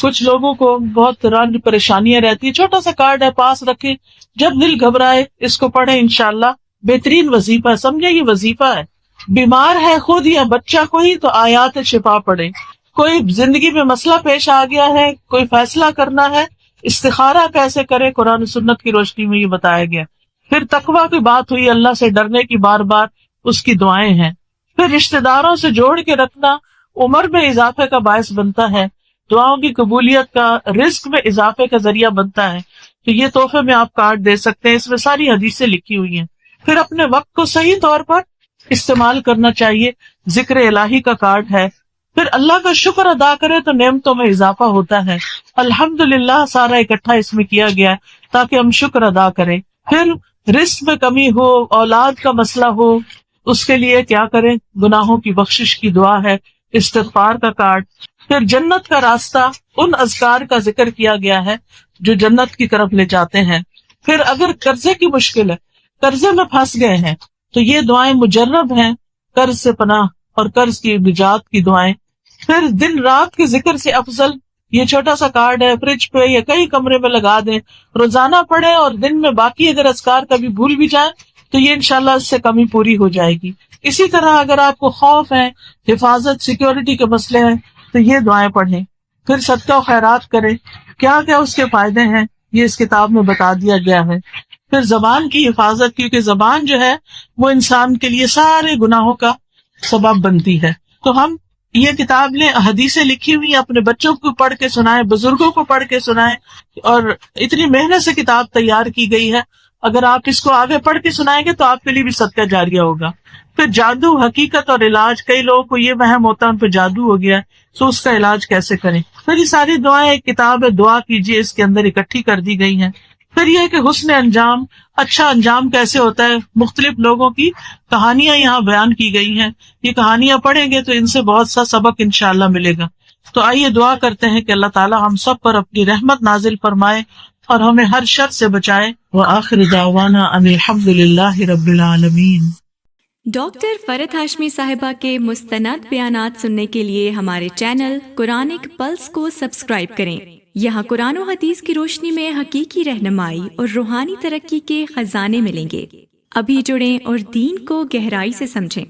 کچھ لوگوں کو بہت رنج پریشانیاں رہتی ہیں، چھوٹا سا کارڈ ہے، پاس رکھیں، جب دل گھبرائے اس کو پڑھیں، انشاءاللہ بہترین وظیفہ ہے۔ سمجھے یہ وظیفہ ہے، بیمار ہے خود یا بچہ کوئی تو آیات شفا پڑھے، کوئی زندگی میں مسئلہ پیش آ گیا ہے، کوئی فیصلہ کرنا ہے، استخارہ کیسے کرے، قرآن و سنت کی روشنی میں یہ بتایا گیا۔ پھر تقویٰ کی بات ہوئی، اللہ سے ڈرنے کی بار بار اس کی دعائیں ہیں۔ پھر رشتہ داروں سے جوڑ کے رکھنا عمر میں اضافے کا باعث بنتا ہے، دعاؤں کی قبولیت کا، رزق میں اضافے کا ذریعہ بنتا ہے۔ تو یہ تحفے میں آپ کارڈ دے سکتے ہیں، اس میں ساری حدیثیں لکھی ہوئی ہیں۔ پھر اپنے وقت کو صحیح طور پر استعمال کرنا چاہیے، ذکر الہی کا کارڈ ہے۔ پھر اللہ کا شکر ادا کرے تو نعمتوں میں اضافہ ہوتا ہے۔ الحمدللہ سارا اکٹھا اس میں کیا گیا ہے تاکہ ہم شکر ادا کریں۔ پھر رزق میں کمی ہو، اولاد کا مسئلہ ہو، اس کے لیے کیا کریں؟ گناہوں کی بخشش کی دعا ہے، استغفار کا کارڈ۔ پھر جنت کا راستہ، ان اذکار کا ذکر کیا گیا ہے جو جنت کی طرف لے جاتے ہیں. پھر اگر قرضے کی مشکل ہے، قرضے میں پھنس گئے ہیں، تو یہ دعائیں مجرب ہیں، قرض سے پناہ اور قرض کی نجات کی دعائیں. پھر دن رات کے ذکر سے افضل یہ چھوٹا سا کارڈ ہے، فریج پہ یا کئی کمرے میں لگا دیں، روزانہ پڑھیں، اور دن میں باقی اگر اذکار کبھی بھول بھی جائیں تو یہ انشاءاللہ اس سے کمی پوری ہو جائے گی. اسی طرح اگر آپ کو خوف ہے، حفاظت، سیکیورٹی کے مسئلے ہیں، تو یہ دعائیں پڑھیں. پھر صدقہ و خیرات کریں. کیا کیا اس کے فائدے ہیں یہ اس کتاب میں بتا دیا گیا ہے. پھر زبان کی حفاظت، کیونکہ زبان جو ہے وہ انسان کے لیے سارے گناہوں کا سبب بنتی ہے. تو ہم یہ کتاب لیں، حدیثیں لکھی ہوئی، اپنے بچوں کو پڑھ کے سنائیں، بزرگوں کو پڑھ کے سنائیں، اور اتنی محنت سے کتاب تیار کی گئی ہے. اگر آپ اس کو آگے پڑھ کے سنائیں گے تو آپ کے لیے بھی صدقہ جاریہ ہوگا. پھر جادو، حقیقت اور علاج. کئی لوگوں کو یہ وہم ہوتا ہے ان پہ جادو ہو گیا، تو اس کا علاج کیسے کریں. پھر یہ ساری دعائیں ایک کتاب ہے، دعا کیجیے، اس کے اندر اکٹھی کر دی گئی ہیں. پھر یہ کہ حسن انجام، اچھا انجام کیسے ہوتا ہے، مختلف لوگوں کی کہانیاں یہاں بیان کی گئی ہیں. یہ کہانیاں پڑھیں گے تو ان سے بہت سا سبق انشاءاللہ ملے گا. تو آئیے دعا کرتے ہیں کہ اللہ تعالی ہم سب پر اپنی رحمت نازل فرمائے اور ہمیں ہر شر سے بچائے. وآخر دعوانا ان الحمد للہ رب العالمین. ڈاکٹر فرحت ہاشمی صاحبہ کے مستند بیانات سننے کے لیے ہمارے چینل قرآنک پلس کو سبسکرائب کریں. یہاں قرآن و حدیث کی روشنی میں حقیقی رہنمائی اور روحانی ترقی کے خزانے ملیں گے. ابھی جڑیں اور دین کو گہرائی سے سمجھیں.